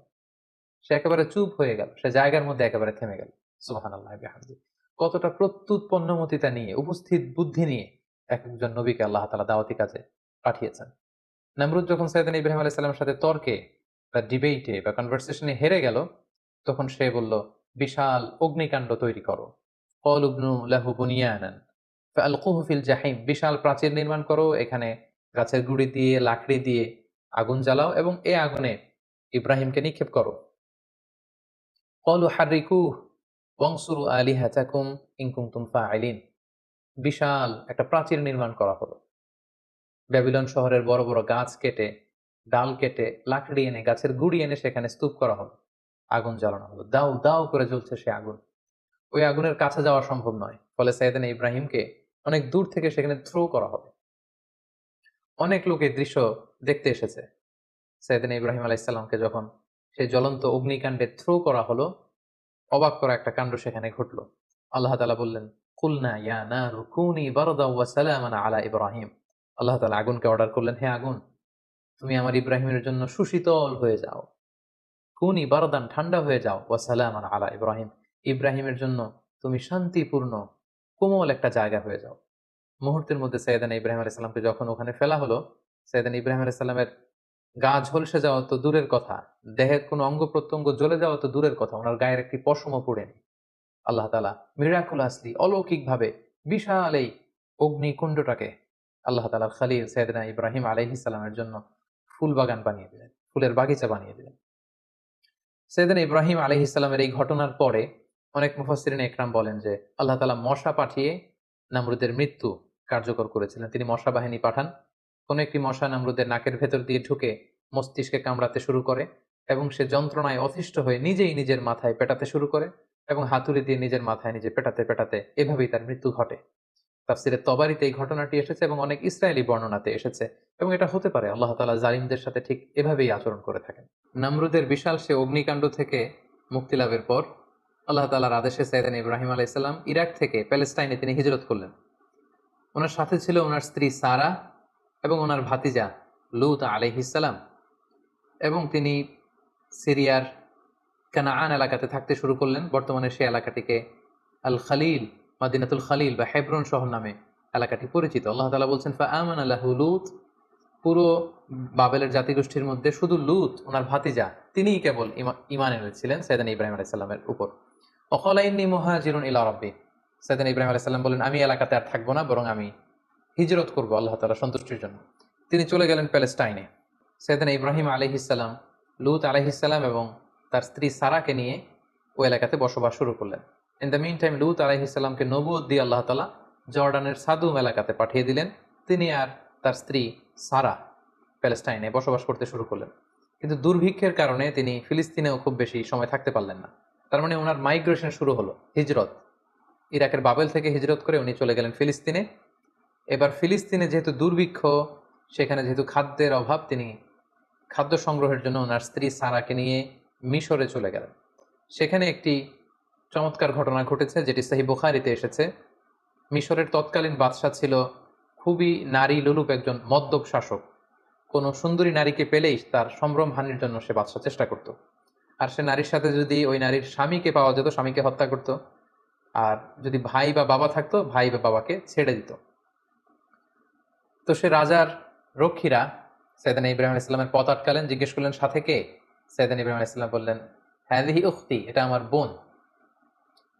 সে একেবারে চুপ হয়ে গেল, সে জায়গার মধ্যে একেবারে থেমে গেল। সুবহানাল্লাহি ওয়া বিহামদিহি। কতটা প্রত্যুৎপন্নমতিতা নিয়ে, উপস্থিত বুদ্ধি নিয়ে এক একজন নবীকে আল্লাহ তাআলা দাওয়াতি কাজে পাঠিয়েছেন। নমরুদ যখন সাইয়েদনা ইব্রাহিম আলাইহিস সালামের সাথে তর্কে বা ডিবেটে বা কনভারসেশনে হেরে গেল, তখন সে বলল, বিশাল অগ্নিকাণ্ড তৈরি করো। ক্বালু ইবনু লাহু বুনিয়ানান ফাআলকুহু ফিল জাহিম, বিশাল প্রাচীর নির্মাণ করো, এখানে গাছের গুড়ি দিয়ে, লাকড়ি দিয়ে আগুন জ্বালাও এবং এই আগুনে ইব্রাহিমকে নিক্ষেপ করো। ক্বালু হাররিকুহু ওয়ানসুরু আলিহাতাকুম ইন কুনতুম ফাইলিন। বিশাল একটা প্রাচীর নির্মাণ করা হলো। ব্যাবিলন শহরের বড় বড় গাছ কেটে, ডাল কেটে, লাকড়ি এনে, গাছের গুড়ি এনে সেখানে স্তূপ করা হলো, আগুন জ্বালানো হলো, দাউ দাউ করে জ্বলছে সে আগুন। ওই আগুনের কাছে যাওয়া সম্ভব নয়, ফলে সাইয়েদনা ইব্রাহিমকে অনেক দূর থেকে সেখানে থ্রো করা হবে। অনেক লোক এই দৃশ্য দেখতে এসেছে। সাইয়েদনা ইব্রাহিম আলাইহিস সালামকে যখন সেই জ্বলন্ত অগ্নিকাণ্ডে থ্রো করা হলো, অবাক করা একটা কাণ্ড সেখানে ঘটলো। আল্লাহ তাআলা বললেন, কুলনা ইয়া নারু কুনি বারদাও ওয়া সালামান আলা ইব্রাহিম। আল্লাহ তাআলা আগুনকে অর্ডার করলেন, হে আগুন, তুমি আমার ইব্রাহিমের জন্য সুশীতল হয়ে যাও, কুনি বারদান, ঠান্ডা হয়ে যাও, ওয়া সালামান আলা ইব্রাহিম, ইব্রাহিমের জন্য তুমি শান্তিপূর্ণ কোমল একটা জায়গা হয়ে যাও। মুহূর্তের মধ্যে সাইয়েদনা ইব্রাহিম আলাইহিস সালামকে যখন ওখানে ফেলা হলো, সাইয়েদনা ইব্রাহিম আলাইহিস সালামের গা ঝলসে যাওয়া তো দূরের কথা, দেহের কোনো অঙ্গ প্রত্যঙ্গ জ্বলে যাওয়া তো দূরের কথা, ওনার গায়ের একটি পশমও পুড়েনি। আল্লাহ তাআলা মিরাকুলাসলি, অলৌকিকভাবে বিশাল এই অগ্নিকুণ্ডটাকে আল্লাহ তাআলার খলিল সাইয়েদনা ইব্রাহিম আলাইহিস সালামের জন্য ফুল বাগান বানিয়ে দিলেন, ফুলের বাগিচা বানিয়ে দিলেন। সাইয়েদনা ইব্রাহিম আলাইহিস সালামের এই ঘটনার পরে অনেক মুফাসসিরিন ইকরাম বলেন যে আল্লাহ তাআলা মশা পাঠিয়ে নমরুদের মৃত্যু কার্যকর করেছিলেন। তিনি মশা বাহিনী পাঠান, কোন একটি মশা নমরুদের নাকের ভেতর দিয়ে ঢুকে মস্তিষ্কে কামড়াতে শুরু করে এবং সে যন্ত্রণায় অতিষ্ঠ হয়ে নিজেই নিজের মাথায় পেটাতে শুরু করে এবং হাতুড়ি দিয়ে নিজের মাথায় নিজে পেটাতে পেটাতে এভাবেই তার মৃত্যু ঘটে। তাফসিরে তবারিতে এই ঘটনাটি এসেছে এবং অনেক ইসরায়েলি বর্ণনাতে এসেছে এবং এটা হতে পারে আল্লাহ তাআলা জালিমদের সাথে ঠিক এভাবেই আচরণ করে থাকেন। নমরুদের বিশাল সে অগ্নিকাণ্ড থেকে মুক্তি লাভের পর আল্লাহ তাআলার আদেশে সাইয়েদনা ইব্রাহিম আলাইহিস সালাম ইরাক থেকে প্যালেস্টাইনে তিনি হিজরত করলেন। ওনার সাথে ছিল ওনার স্ত্রী সারা এবং ওনার ভাতিজা লূত আলাইহিস সালাম, এবং তিনি সিরিয়ার কানাআন এলাকাতে থাকতে শুরু করলেন। বর্তমানে সেই এলাকাটিকে আল খালিল, মাদিনাতুল খালিল বা হেব্রন শহর নামে এলাকাটি পরিচিত। আল্লাহ তাআলা বলছেন, ফাআমানা লাহু লূত, পুরো বাবেলের জাতিগোষ্ঠীর মধ্যে শুধু লূত ওনার ভাতিজা তিনিই কেবল ঈমান এনেছিলেন সাইয়েদনা ইব্রাহিম আলাইহিস সালামের উপর। ওয়াকালা ইন্নী মুহাজিরুন ইলা রাব্বি। সাইয়েদনা ইব্রাহিম আলাইহিস সালাম বললেন, আমি এলাকাতে আর থাকবো না, বরং আমি হিজরত করব আল্লাহ তাআলার সন্তুষ্টির জন্য। তিনি চলে গেলেন প্যালেস্টাইনে। সাইয়েদনা ইব্রাহিম আলাইহিস সালাম, লূত আলাইহিস সালাম এবং তার স্ত্রী সারাকে নিয়ে ওই এলাকাতে বসবাস শুরু করলেন। ইন দ্য মিন টাইম লূত আলাইহিস সালামকে নবুয়ত দিয়ে আল্লাহ তাআলা জর্ডানের সাদুম এলাকাতে পাঠিয়ে দিলেন। তিনি আর তার স্ত্রী সারা প্যালেস্টাইনে বসবাস করতে শুরু করলেন। কিন্তু দুর্ভিক্ষের কারণে তিনি ফিলিস্তিনেও খুব বেশি সময় থাকতে পারলেন না। তার মানে ওনার মাইগ্রেশন শুরু হলো, হিজরত। ইরাকের বাবেল থেকে হিজরত করে উনি চলে গেলেন ফিলিস্তিনে। এবার ফিলিস্তিনে যেহেতু দুর্ভিক্ষ, সেখানে যেহেতু খাদ্যের অভাব, তিনি খাদ্য সংগ্রহের জন্য ওনার স্ত্রী সারাকে নিয়ে মিশরে চলে গেলেন। সেখানে একটি চমৎকার ঘটনা ঘটেছে, যেটি সহিহ বুখারীতে এসেছে। মিশরের তৎকালীন বাদশা ছিল খুবই নারী লোলুপ একজন মদ্যপ শাসক। কোনো সুন্দরী নারীকে পেলেই তার সম্ভ্রম হানির জন্য সে বাদশা চেষ্টা করত। আর সে নারীর সাথে যদি ওই নারীর স্বামীকে পাওয়া যেত, স্বামীকে হত্যা করত। আর যদি ভাই বা বাবা থাকতো, ভাই বা বাবাকে ছেড়ে দিত। তো সে রাজার রক্ষীরা সাইয়েদনা ইব্রাহিম আলাইহিস সালামের পথ আটকালেন, জিজ্ঞেস করলেন, সাথে কে? সাইয়েদনা ইব্রাহিম আলাইহিস সালাম বললেন, হাযিহি উখতি, এটা আমার বোন।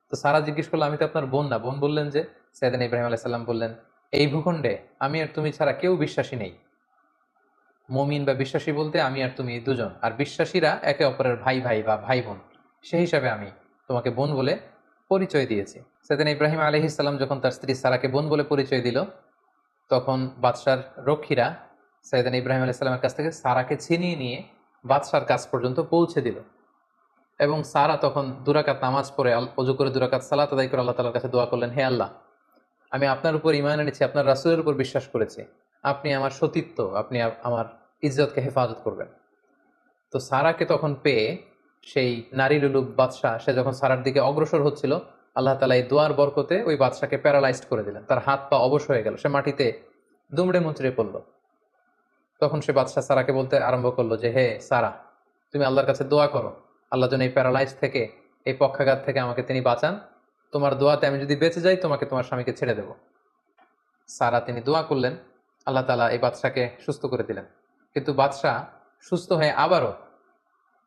তো সারা জিজ্ঞেস করলো, আমি তো আপনার বোন না। বোন বললেন যে? সাইয়েদনা ইব্রাহিম আলাইহিস সালাম বললেন, এই ভূখণ্ডে আমি আর তুমি ছাড়া কেউ বিশ্বাসী নেই। মুমিন বা বিশ্বাসী বলতে আমি আর তুমি দুজন, আর বিশ্বাসীরা একে অপরের ভাই ভাই বা ভাই বোন। সেই হিসাবে আমি তোমাকে বোন বলে পরিচয় দিয়েছি। সাইয়েদনা ইব্রাহিম আলাইহিস সালাম যখন তার স্ত্রী সারাকে বোন বলে পরিচয় দিল, তখন বাদশার রক্ষীরা সাইয়েদনা ইব্রাহিম আলাইহিস সালামের কাছ থেকে সারাকে ছিনিয়ে নিয়ে বাদশার কাছ পর্যন্ত পৌঁছে দিল। এবং সারা তখন দুরাকাত নামাজ পড়ে, অজু করে দুরাকাত সালাত আদায় করে আল্লাহ তাআলার কাছে দোয়া করলেন, হে আল্লাহ, আমি আপনার উপর ঈমান এনেছি, আপনার রাসূলের উপর বিশ্বাস করেছি, আপনি আমার সতীত্ব, আপনি আমার ইজ্জতকে হেফাজত করবেন। তো সারাকে তখন পেয়ে সেই নারী লুলুপ বাদশা, সে যখন সারার দিকে অগ্রসর হচ্ছিল, আল্লাহ তাআলা এই দোয়ার বরকতে ওই বাদশাকে প্যারালাইজড করে দিলেন। তার হাত পা অবশ হয়ে গেল, সে মাটিতে দুমড়ে মুচড়ে পড়ল। তখন সে বাদশা সারাকে বলতে আরম্ভ করলো যে, হে সারা, তুমি আল্লাহর কাছে দোয়া করো, আল্লাহ যেন এই প্যারালাইজ থেকে, এই পক্ষাঘাত থেকে আমাকে তিনি বাঁচান। তোমার দোয়াতে আমি যদি বেঁচে যাই, তোমাকে তোমার স্বামীকে ছেড়ে দেব। সারা তিনি দোয়া করলেন, আল্লাহ তাআলা এই বাদশাকে সুস্থ করে দিলেন। কিন্তু বাদশা সুস্থ হয়ে আবারও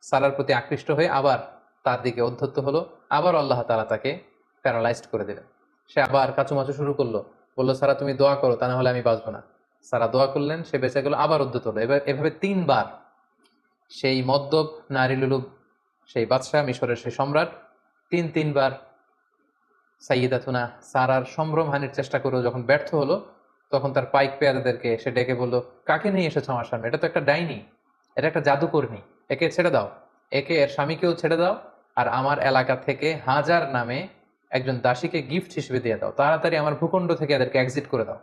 সারার প্রতি আকৃষ্ট হয়ে আবার তার দিকে উদ্ধত্ত হলো, আবার আল্লাহ তাআলা তাকে প্যারালাইজড করে দিলেন। সে আবার কাচুমাচু শুরু করলো, বললো, সারা তুমি দোয়া করো, তা না হলে আমি বাঁচবো না। সারা দোয়া করলেন, সে বেঁচে গেল, আবার উদ্ধত হলো। এভাবে 3 বার সেই মদ্যপ নারী লুলুপ, সেই বাদশাহ, মিশরের সেই সম্রাট, তিনবার সাইয়্যিদাতুনা সারার সম্ভ্রম হানির চেষ্টা করেও যখন ব্যর্থ হলো, তখন তার পাইক পেয়াদাদেরকে সে ডেকে বলল, কাকে নিয়ে এসেছো আমার সামনে? এটা তো একটা ডাইনি, এটা একটা জাদুকর্মী, একে ছেড়ে দাও, একে এর স্বামীকেও ছেড়ে দাও, আর আমার এলাকা থেকে হাজার নামে একজন দাসীকে গিফট হিসেবে দিয়ে দাও। তাড়াতাড়ি আমার ভূখণ্ড থেকে এদেরকে এক্সিট করে দাও।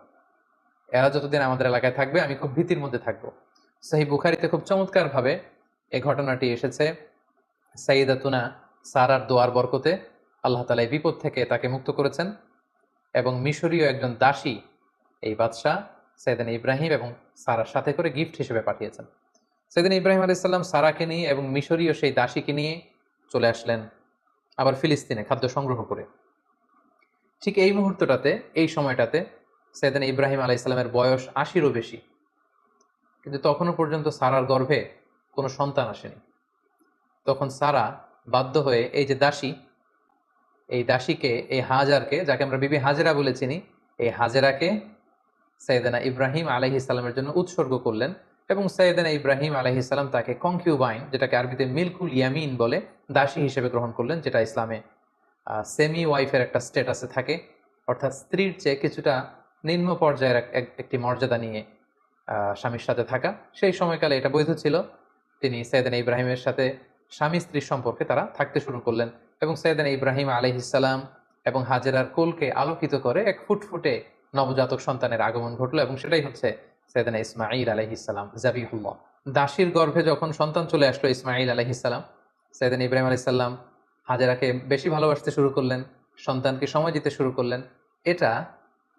এরা যতদিন আমাদের এলাকায় থাকবে, আমি খুব ভীতির মধ্যে থাকবো। সহিহ বুখারীতে খুব চমৎকার ভাবে এই ঘটনাটি এসেছে। সাইয়্যিদাতুনা সারার দোয়ার বরকতে আল্লাহ তাআলা এই বিপদ থেকে তাকে মুক্ত করেছেন, এবং মিশরীয় একজন দাসী এই বাদশাহ সাইয়েদনা ইব্রাহিম এবং সারার সাথে করে গিফট হিসেবে পাঠিয়েছেন। সাইয়েদনা ইব্রাহিম আলাইহিস সালাম সারাকে নিয়ে এবং মিশরীয় সেই দাসীকে নিয়ে চলে আসলেন আবার ফিলিস্তিনে খাদ্য সংগ্রহ করে। ঠিক এই মুহূর্তটাতে, এই সময়টাতে সাইয়েদনা ইব্রাহিম আলাইহিস সালামের বয়স ৮০-এরও বেশি। কিন্তু তখনও পর্যন্ত সারার গর্ভে কোনো সন্তান আসেনি। তখন সারা বাধ্য হয়ে এই যে দাসী, এই দাসীকে, এই হাজারকে, যাকে আমরা বিবি হাজেরা বলে চিনি, এই হাজেরাকে সাইয়েদনা ইব্রাহিম আলাইহিস সালামের জন্য উৎসর্গ করলেন। এবং সাইয়েদনা ইব্রাহিম আলাইহিস সালাম তাকে কনকিউবাইন, যেটাকে আরবিতে মিলকুল ইয়ামিন বলে, দাসী হিসেবে গ্রহণ করলেন, যেটা ইসলামে সেমি ওয়াইফের একটা স্ট্যাটাসে থাকে, অর্থাৎ স্ত্রীর চেয়ে কিছুটা নিম্ন পর্যায়ের একটি মর্যাদা নিয়ে স্বামীর সাথে থাকা। সেই সময়কালে এটা বৈধ ছিল। তিনি সাইয়েদনা ইব্রাহিমের সাথে স্বামী স্ত্রীর সম্পর্কে তারা থাকতে শুরু করলেন, এবং সাইয়েদনা ইব্রাহিম আলাইহিস সালাম এবং হাজেরার কোলকে আলোকিত করে এক ফুটফুটে নবজাতক সন্তানের আগমন ঘটলো, এবং সেটাই হচ্ছে সাইয়েদনা ইসমাঈল আলাইহিস সালাম, জাবিহুল্লাহ। দাসীর গর্ভে যখন সন্তান চলে আসলো ইসমাঈল আলাইহিস সালাম, সাইয়েদনা ইব্রাহিম আলাইহিস সালাম হাজেরাকে বেশি ভালোবাসতে শুরু করলেন, সন্তানকে সময় দিতে শুরু করলেন। এটা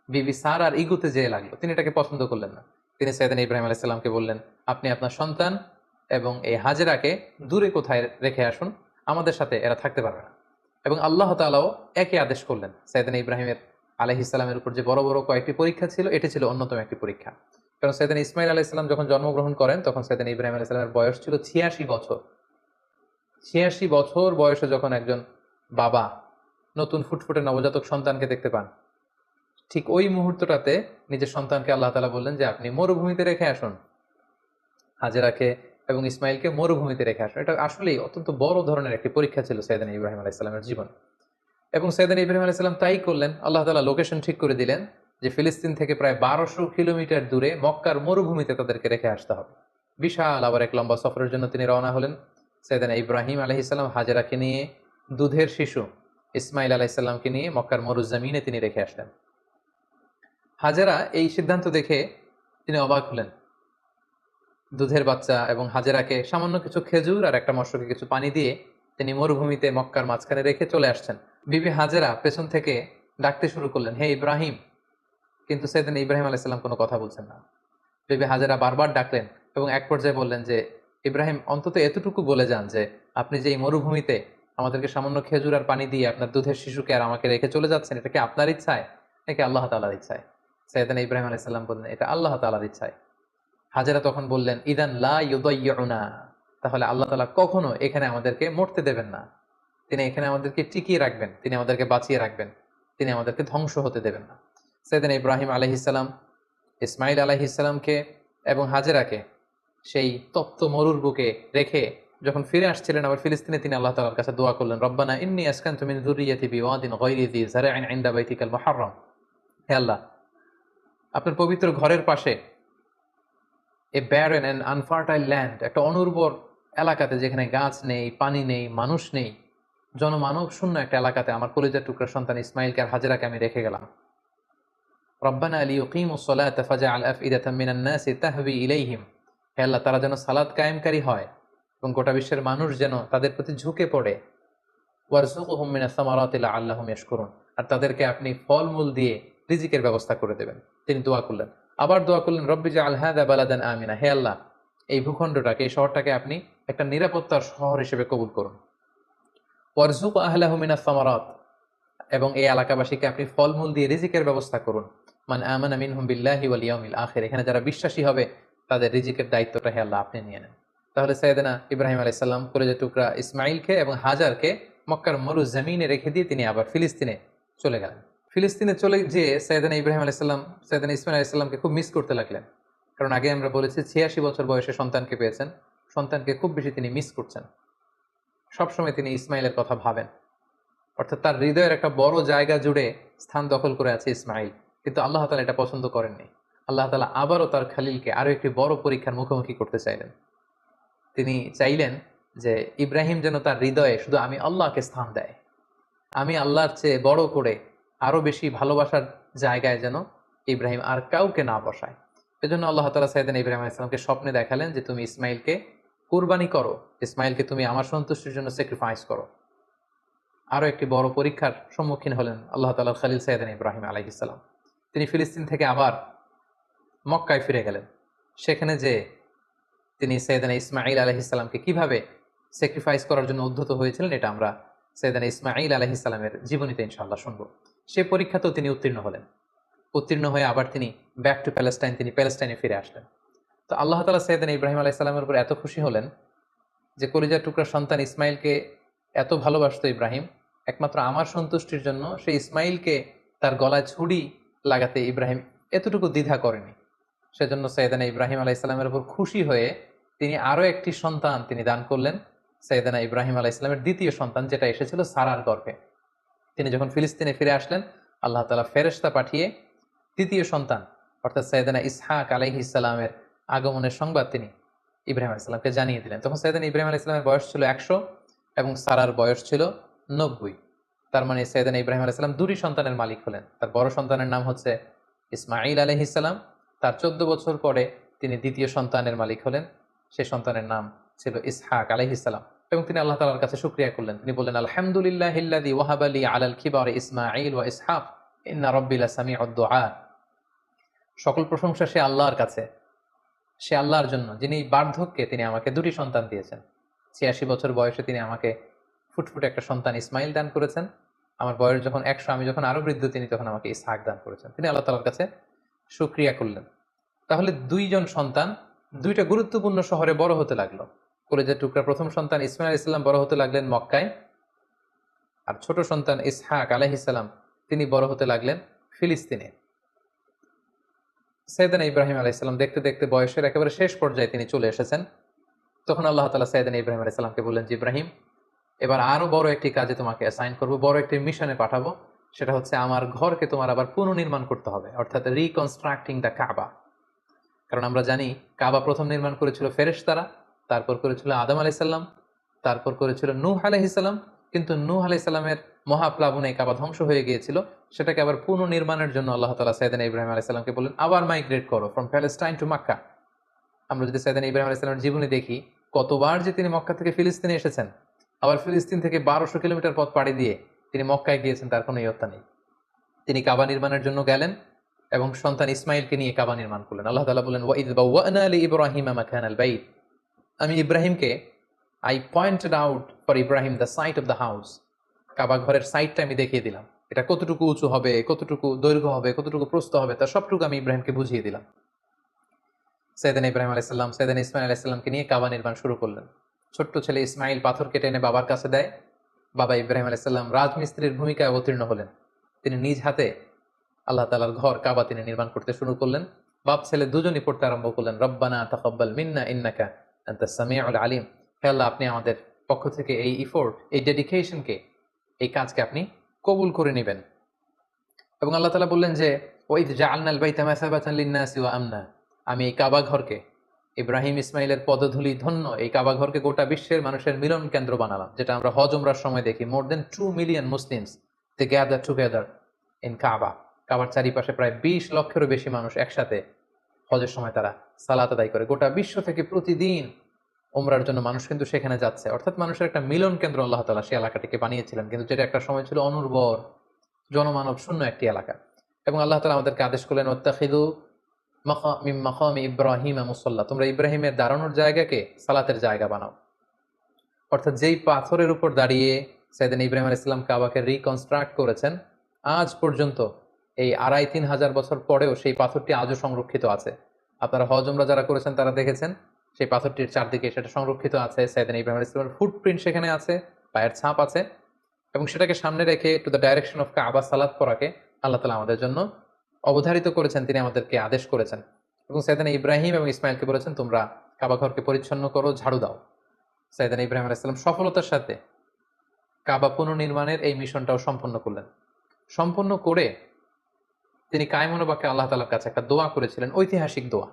বিবি সারার ইগুতে যেয়ে লাগলো, তিনি এটাকে পছন্দ করলেন না। তিনি সাইয়েদনা ইব্রাহিম আলাইহিস সালামকে বললেন, আপনি আপনার সন্তান এবং এই হাজেরাকে দূরে কোথায় রেখে আসুন, আমাদের সাথে এরা থাকতে পারবে না। এবং আল্লাহ তাআলাও একই আদেশ করলেন। সাইয়েদনা ইব্রাহিমের আলাইহিস সালামের উপর যে বড় বড় কয়েকটি পরীক্ষা ছিল, এটি ছিল অন্যতম একটি পরীক্ষা। কারণ সাইয়েদনা ইসমাঈল আলাইহিস সালাম যখন জন্মগ্রহণ করেন, তখন সাইয়েদনা ইব্রাহিম আলাইহিস সালামের বয়স ছিল ৮৬ বছর। ৮৬ বছর বয়সে যখন একজন বাবা নতুন ফুটফুটে নবজাতক সন্তানকে দেখতে পান, ঠিক ওই মুহূর্তটাতে নিজের সন্তানকে আল্লাহ তাআলা বললেন যে আপনি মরুভূমিতে রেখে আসুন, হাজেরাকে এবং ইসমাইলকে মরুভূমিতে রেখে আসুন। এটা আসলেই অত্যন্ত বড় ধরনের একটি পরীক্ষা ছিল সাইয়েদনা ইব্রাহিম আলাইহিস সালামের জীবন। এবং সাইয়েদনা ইব্রাহিম আলাইহিস সালাম তাই করলেন। আল্লাহ তাআলা লোকেশন ঠিক করে দিলেন যে ফিলিস্তিন থেকে প্রায় 1200 কিলোমিটার দূরে মক্কার মরুভূমিতে তাদেরকে রেখে আসতে হবে। বিশাল আবার এক লম্বা সফরের জন্য তিনি রওনা হলেন। সাইয়েদনা ইব্রাহিম আলাইহিস সালাম হাজেরাকে নিয়ে, দুধের শিশু ইসমাইল আলাইহিস সালামকে নিয়ে মক্কার মরুজমিনে তিনি রেখে আসলেন। হাজেরা এই সিদ্ধান্ত দেখে তিনি অবাক হলেন। দুধের বাচ্চা এবং হাজেরাকে সামান্য কিছু খেজুর আর একটা মশকে কিছু পানি দিয়ে তিনি মরুভূমিতে মক্কার মাঝখানে রেখে চলে আসছেন। বিবি হাজেরা পেছন থেকে ডাকতে শুরু করলেন, হে ইব্রাহিম। কিন্তু সাইয়েদনা ইব্রাহিম আলাইহিস সালাম কোনো কথা বলছেন না। বিবি হাজেরা বারবার ডাকলেন এবং এক পর্যায়ে বললেন যে ইব্রাহিম, অন্তত এতটুকু বলে যান যে আপনি যে এই মরুভূমিতে আমাদেরকে সামান্য খেজুর আর পানি দিয়ে আপনার দুধের শিশুকে আর আমাকে রেখে চলে যাচ্ছেন, এটা কি আপনার ইচ্ছায় নাকি আল্লাহ তাআলার ইচ্ছায়? সাইয়েদনা ইব্রাহিম আলাইহিস সালাম বললেন, এটা আল্লাহ তাআলার ইচ্ছায়। হাজেরা তখন বললেন, ইদান লা ইউদাইয়ুনা, তাহলে আল্লাহ তাআলা কখনো এখানে আমাদেরকে মরতে দেবেন না। তিনি এখানে আমাদেরকে টিকিয়ে রাখবেন, তিনি আমাদেরকে বাঁচিয়ে রাখবেন, তিনি আমাদেরকে ধ্বংস হতে দেবেন না। সাইয়েদনা ইব্রাহিম আলাইহিস সালাম ইসমাইল আলাইহিস সালামকে এবং হাজেরাকে সেই তপ্ত মরুর বুকে রেখে যখন ফিরে আসছিলেন আবার ফিলিস্তিনে, তিনি আল্লাহ তাআলার কাছে দোয়া করলেন, রব্বানা ইন্নী আসকানতু মিন যুররিয়্যাতি বিওয়াদিন গায়রি যি যার'ইন ইনদা বাইতিকাল মুহাররম। হে আল্লাহ, আপনার পবিত্র ঘরের পাশে এ ব্যারেন অ্যান্ড আনফার্টাইল ল্যান্ড, একটা অনুর্বর এলাকাতে যেখানে গাছ নেই, পানি নেই, মানুষ নেই, জনমানব শূন্য একটা এলাকাতে আমার কলিজার টুকরা সন্তান ইসমাইলকে আর হাজেরাকে আমি রেখে গেলাম। রব্বানা লিইয়ুকিমুস সালাতা ফাজআল আফইদাতাম মিনান নাসি তাহবি ইলাইহিম। হে আল্লাহ, তারা যেন সালাত কায়েমকারী হয় এবং গোটা বিশ্বের মানুষ যেন তাদের প্রতি ঝুঁকে পড়ে। ওয়ারযুকহুম মিনাস সামারাতি লাআল্লাহুম ইয়াশকুরুন, আর তাদেরকে আপনি ফলমূল দিয়ে রিজিকের ব্যবস্থা করে দেবেন। তিনি দোয়া করলেন, আবার দোয়া করলেন, রব্বি জাআল হাযা বালাদান আমিনা। হে আল্লাহ, এই ভূখণ্ডটাকে, এই শহরটাকে আপনি একটা নিরাপত্তার শহর হিসেবে কবুল করুন। ওয়ারযুক আহলাহু মিনাস সামারাত, এবং এই এলাকাবাসীকে আপনি ফলমূল দিয়ে রিজিকের ব্যবস্থা করুন। মান আমানা মিনহুম বিল্লাহি ওয়াল ইয়াউমিল আখির, এখানে যারা বিশ্বাসী হবে তাদের রিজিকের দায়িত্বটা হে আল্লাহ আপনি নিয়ে নেন। তাহলে সাইয়েদনা ইব্রাহিম আলাইহিস সালাম কলিজার টুকরা ইসমাইলকে এবং হাজারকে মক্কার মরু জমিনে রেখে দিয়ে তিনি আবার ফিলিস্তিনে চলে গেলেন। ফিলিস্তিনে চলে যেয়ে সাইয়েদনা ইব্রাহিম আলাইহিস সালাম সাইয়েদনা ইসমাইল আলাইহিস সালামকে খুব মিস করতে লাগলেন। কারণ আগে আমরা বলেছি 86 বছর বয়সে সন্তানকে পেয়েছেন, সন্তানকে খুব বেশি তিনি মিস করছেন। সবসময় তিনি ইসমাইলের কথা ভাবেন, অর্থাৎ তার হৃদয়ের একটা বড় জায়গা জুড়ে স্থান দখল করে আছে ইসমাইল। কিন্তু আল্লাহ তাআলা এটা পছন্দ করেননি। আল্লাহ তাআলা আবারও তার খালিলকে আরো একটি বড় পরীক্ষার মুখোমুখি করতে চাইলেন। তিনি চাইলেন যে ইব্রাহিম যেন তার হৃদয়ে শুধু আমি আল্লাহকে স্থান দেয়, আমি আল্লাহর চেয়ে বড় করে আরো বেশি ভালোবাসার জায়গায় যেন ইব্রাহিম আর কাউকে না বসায়। এজন্য আল্লাহ তাআলা সাইয়েদনা ইব্রাহিম আলাইহিস সালামকে স্বপ্নে দেখালেন যে তুমি ইসমাইলকে কুরবানি করো, ইসমাইলকে তুমি আমার সন্তুষ্টির জন্য স্যাক্রিফাইস করো। আরো একটি বড় পরীক্ষার সম্মুখীন হলেন আল্লাহ তাআলার খলিল সাইয়েদনা ইব্রাহিম আলাইহিস সালাম। তিনি ফিলিস্তিন থেকে আবার মক্কায় ফিরে গেলেন। সেখানে যে তিনি সাইয়েদনা ইসমাঈল আলাইহিস সালামকে কিভাবে স্যাক্রিফাইস করার জন্য উদ্ধত হয়েছিলেন, এটা আমরা সাইয়েদনা ইসমাঈল আলাইহিস সালামের জীবনীতে ইনশাআল্লাহ শুনবো। সে পরীক্ষাতেও তিনি উত্তীর্ণ হলেন। উত্তীর্ণ হয়ে আবার তিনি ব্যাক টু প্যালেস্টাইন, তিনি প্যালেস্টাইনে ফিরে আসলেন। তো আল্লাহ তাআলা সাইয়েদনা ইব্রাহিম আলাইহিস সালামের উপর এত খুশি হলেন যে কলিজার টুকরা সন্তান ইসমাইলকে এত ভালোবাসতো ইব্রাহিম, একমাত্র আমার সন্তুষ্টির জন্য সে ইসমাইলকে তার গলায় ছুরি লাগাতে ইব্রাহিম এতটুকু দ্বিধা করেনি। সেজন্য সাইয়েদনা ইব্রাহিম আলাইহিস সালামের উপর খুশি হয়ে তিনি আরো একটি সন্তান তিনি দান করলেন, সাইয়েদনা ইব্রাহিম আলাইহিস সালামের দ্বিতীয় সন্তান, যেটা এসেছিল সারার গর্ভে। তিনি যখন ফিলিস্তিনে ফিরে আসলেন, আল্লাহ তাআলা ফেরেশতা পাঠিয়ে তৃতীয় সন্তান অর্থাৎ সাইয়েদনা ইসহাক আলাইহিস সালামের আগমনের সংবাদ তিনি ইব্রাহিম আলাইহিস সালামকে জানিয়ে দিলেন। তখন সাইয়েদনা ইব্রাহিম আলাইহিস সালামের বয়স ছিল 100 এবং সারার বয়স ছিল 90। তার মানে সাইয়েদনা ইব্রাহিম আলাইহিস সালাম দুটি সন্তানের মালিক হলেন। তার বড় সন্তানের নাম হচ্ছে ইসমাঈল আলাইহিস সালাম, তার 14 বছর পরে তিনি দ্বিতীয় সন্তানের মালিক হলেন, সেই সন্তানের নাম ছিল ইসহাক আলাইহিস সালাম। এবং তিনি আল্লাহ তাআলার কাছে শুকরিয়া করলেন। তিনি বললেন, আলহামদুলিল্লাহিল্লাযী ওয়াহাবা লি আলাল কিবারি ইসমাঈল ওয়া ইসহাক ইন্না রাব্বি লাসামিউদ দুআ। সকল প্রশংসা সে আল্লাহর কাছে, সে আল্লাহর জন্য যিনি বার্ধক্যে তিনি আমাকে দুটি সন্তান দিয়েছেন। 86 বছর বয়সে তিনি আমাকে ফুটফুটে একটা সন্তান ইসমাইল দান করেছেন। আমার বয়স যখন 100, আমি যখন আরো বৃদ্ধ, তিনি তখন আমাকে ইসহাক দান করেছেন। তিনি আল্লাহ তাআলার কাছে শুকরিয়া করলেন। তাহলে দুইজন সন্তান দুইটা গুরুত্বপূর্ণ শহরে বড় হতে লাগলো। কলেজের টুকরা প্রথম সন্তান ইসমাইল আলাইহিস সালাম বড় হতে লাগলেন মক্কায়, আর ছোট সন্তান ইসহাক আলাইহিস সালাম তিনি বড় হতে লাগলেন ফিলিস্তিনে। সাইয়েদনা ইব্রাহিম আলাইহিস সালাম দেখতে দেখতে বয়সের একেবারে শেষ পর্যায়ে তিনি চলে এসেছেন। তখন আল্লাহ তাআলা সাইয়েদনা ইব্রাহিম আলাইহিস সালামকে বললেন যে, ইব্রাহিম, এবার আরো বড় একটি কাজে তোমাকে অ্যাসাইন করব, বড় একটি মিশনে পাঠাবো। সেটা হচ্ছে আমার ঘরকে তোমার আবার পুনর্নির্মাণ করতে হবে, অর্থাৎ রিকনস্ট্রাক্টিং দ্য কাবা। কারণ আমরা জানি কাবা প্রথম নির্মাণ করেছিল ফেরেশতারা, তারপর করেছিল আদম আলাইহিস সালাম, তারপর করেছিল নূহ আলাইহিস সালাম। কিন্তু নূহ আলাইহিস সালামের মহাপ্লাবনে কাবা ধ্বংস হয়ে গিয়েছিল। সেটাকে আবার পুনর্নির্মাণের জন্য আল্লাহ তাআলা সাইয়েদনা ইব্রাহিম আলাইহিস সালামকে বললেন, আবার মাইগ্রেট করো ফ্রম প্যালেস্টাইন টু মক্কা। আমরা যদি সাইয়েদনা ইব্রাহিম আলাইহিস সালামের জীবনী দেখি, কতবার যে তিনি মক্কা থেকে ফিলিস্তিনে এসেছেন, আবার ফিলিস্তিন থেকে 1200 কিলোমিটার পথ পাড়ি দিয়ে তিনি মক্কায় গিয়েছেন, তার কোনো ইয়ত্তা নেই। তিনি কাবা নির্মাণের জন্য গেলেন এবং সন্তান ইসমাইলকে নিয়ে কাবা নির্মাণ করলেন। আল্লাহ তাআলা বলেন, ওয়াইদ বাওয়ানা লিইব্রাহিমা মাকানাল বাইত, আমি ইব্রাহিমকে I pointed out for Ibrahim the site of the house, Kaaba ঘরের সাইটটা আমি দেখিয়ে দিলাম, এটা কতটুকু উঁচু হবে, কতটুকু দৈর্ঘ্য হবে, কতটুকু প্রস্থ হবে, তার সবটুকু আমি ইব্রাহিমকে বুঝিয়ে দিলাম। সাইয়েদনা ইব্রাহিম আলাইহিস সালাম সাইয়েদনা ইসমাইল আলাইহিস সালামকে নিয়ে কাবা নির্মাণ শুরু করলেন। ছোট্ট ছেলে ইসমাইল পাথর কেটে এনে বাবার কাছে দেয়। বাবা ইব্রাহিম আলাইহিস সালাম রাজমিস্ত্রির ভূমিকায় অবতীর্ণ হলেন। তিনি নিজ হাতে আল্লাহ তাআলার ঘর কাবা তিনি নির্মাণ করতে শুরু করলেন। বাপ ছেলে দুজনই পড়তে আরম্ভ করলেন, রব্বানা তাকাব্বাল মিন্না ইন্নাকা আনতাস সামিউল আলিম। হে আল্লাহ, আপনি আমাদের পক্ষ থেকে এই ইফোর্ট, এই ডেডিকেশনকে, এই কাজকে আপনি কবুল করে নেবেন। এবং আল্লাহ তাআলা বললেন যে, ওয়াইদ জাআলনাল বাইতা মাসাবাতান লিন-নাসি ওয়া আমনা, আমি এই কাবা ঘরকে, ইব্রাহিম ইসমাইলের পদধূলি ধন্য এই কাবা ঘরকে গোটা বিশ্বের মানুষের মিলন কেন্দ্র বানালাম। যেটা আমরা হজ উমরার সময় দেখি, more than 2 million Muslims they gather together in Kaaba. কাবার চারিপাশে প্রায় 20 লক্ষেরও বেশি মানুষ একসাথে হজের সময় তারা সালাত আদায় করে। গোটা বিশ্ব থেকে প্রতিদিন উমরার জন্য মানুষ কিন্তু সেখানে যাচ্ছে। অর্থাৎ মানুষের একটা মিলন কেন্দ্র আল্লাহ তাআলা সেই এলাকাটিকে বানিয়েছিলেন, কিন্তু যেটা একটা সময় ছিল অনুর্বর, জনমানব শূন্য একটি এলাকা। এবং আল্লাহ তাআলা আমাদেরকে আদেশ করলেন, ওয়াত্তাখিযু মিন মাকামি ইব্রাহিমা মুসাল্লা, তোমরা ইব্রাহিমের দাঁড়ানোর জায়গাকে সালাতের জায়গা বানাও। অর্থাৎ যেই পাথরের উপর দাঁড়িয়ে সাইয়েদনা ইব্রাহিম আলাইহিস সালাম কাবাকে রিকনস্ট্রাক্ট করেছেন, আজ পর্যন্ত এই 2500-3000 হাজার বছর পরেও সেই পাথরটি আজও সংরক্ষিত আছে। আপনারা হজ উমরা যারা করেছেন তারা দেখেছেন সেই পাথরটির চারদিকে সেটা সংরক্ষিত আছে। সাইয়েদনা ইব্রাহিম আলাইহিস সালামের ফুটপ্রিন্ট সেখানে আছে, পায়ের ছাপ আছে। এবং সেটাকে সামনে রেখে টু দ্য ডাইরেকশন অফ কাবা সালাত পড়াকে আল্লাহ তাআলা আমাদের জন্য অবধারিত করেছেন, তিনি আমাদেরকে আদেশ করেছেন। এবং সাইয়েদনা ইব্রাহিম এবং ইসমাইলকে বলেছেন, তোমরা কাবা ঘরকে পরিচ্ছন্ন করো, ঝাড়ু দাও। সাইয়েদনা ইব্রাহিম আলাইহিস সালাম সফলতার সাথে কাবা পুনর্নির্মাণের এই মিশনটাও সম্পন্ন করলেন। সম্পন্ন করে তিনি কায়মনোবাক্যে আল্লাহ তাআলার কাছে একটা দোয়া করেছিলেন, ঐতিহাসিক দোয়া।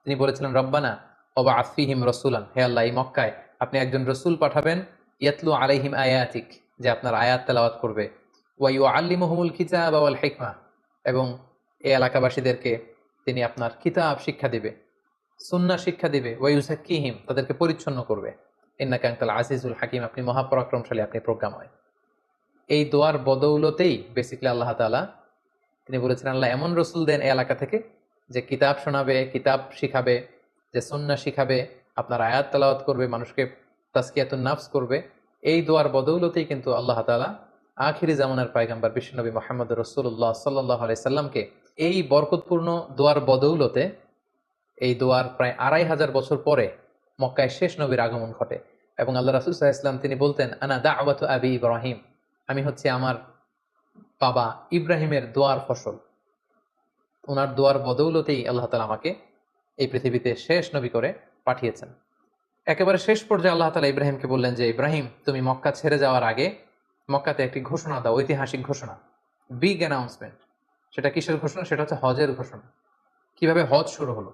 তিনি বলেছিলেন, রব্বানা ওয়াবআথ ফীহিম রাসূলান, হে আল্লাহ, এই মক্কায় আপনি একজন রাসূল পাঠাবেন, ইয়াতলু আলাইহিম আয়াতিক, যে আপনার আয়াত তেলাওয়াত করবে, ওয়া ইউআল্লিমুহুমুল কিতাবা ওয়াল হিকমা, এবং এই এলাকাবাসীদেরকে তিনি আপনার কিতাব শিক্ষা দিবে, সুন্নাহ শিক্ষা দিবে, ওয়া ইউযাক্কিহিম, তাদেরকে পরিচ্ছন্ন করবে, ইন্নাকা আনতাল আজিজুল হাকিম, আপনি মহাপরাক্রমশালী, আপনি প্রজ্ঞাময়। এই দোয়ার বদৌলতেই বেসিক্যালি আল্লাহ তাআলা তিনি বলেছেন, আল্লাহ এমন রসুল দেন এই এলাকা থেকে যে কিতাব শোনাবে, কিতাব শিখাবে, যে সুন্নাহ শিখাবে, আপনার আয়াত তেলাওয়াত করবে, মানুষকে তাজকিয়াতুন নাফস করবে। এই দোয়ার বদৌলতেই কিন্তু আল্লাহ তাআলা আখিরি জামানার পয়গম্বর বিশ্বনবী মুহাম্মদ রাসূলুল্লাহ সাল্লাল্লাহু আলাইহি সাল্লামকে এই বরকতপূর্ণ দোয়ার বদৌলতে, এই দোয়ার প্রায় 2500 বছর পরে মক্কায় শেষ নবীর আগমন ঘটে। এবং আল্লাহ রাসূল সাল্লাল্লাহু আলাইহি সাল্লাম তিনি বলতেন, আনা দাওয়াতু আবি ইব্রাহিম, আমি হচ্ছে আমার বাবা ইব্রাহিমের দোয়ার ফসল। ওনার দোয়ার বদৌলতেই আল্লাহ তাআলা আমাকে এই পৃথিবীতে শেষ নবী করে পাঠিয়েছেন। একেবারে শেষ পর্যায়ে আল্লাহ তাআলা ইব্রাহিমকে বললেন যে, ইব্রাহিম, তুমি মক্কা ছেড়ে যাওয়ার আগে মক্কাতে একটি ঘোষণা দাও, ঐতিহাসিক ঘোষণা, বিগ অ্যানাউন্সমেন্ট। সেটা কিসের ঘোষণা? সেটা হচ্ছে হজের ঘোষণা। কিভাবে হজ শুরু হলো,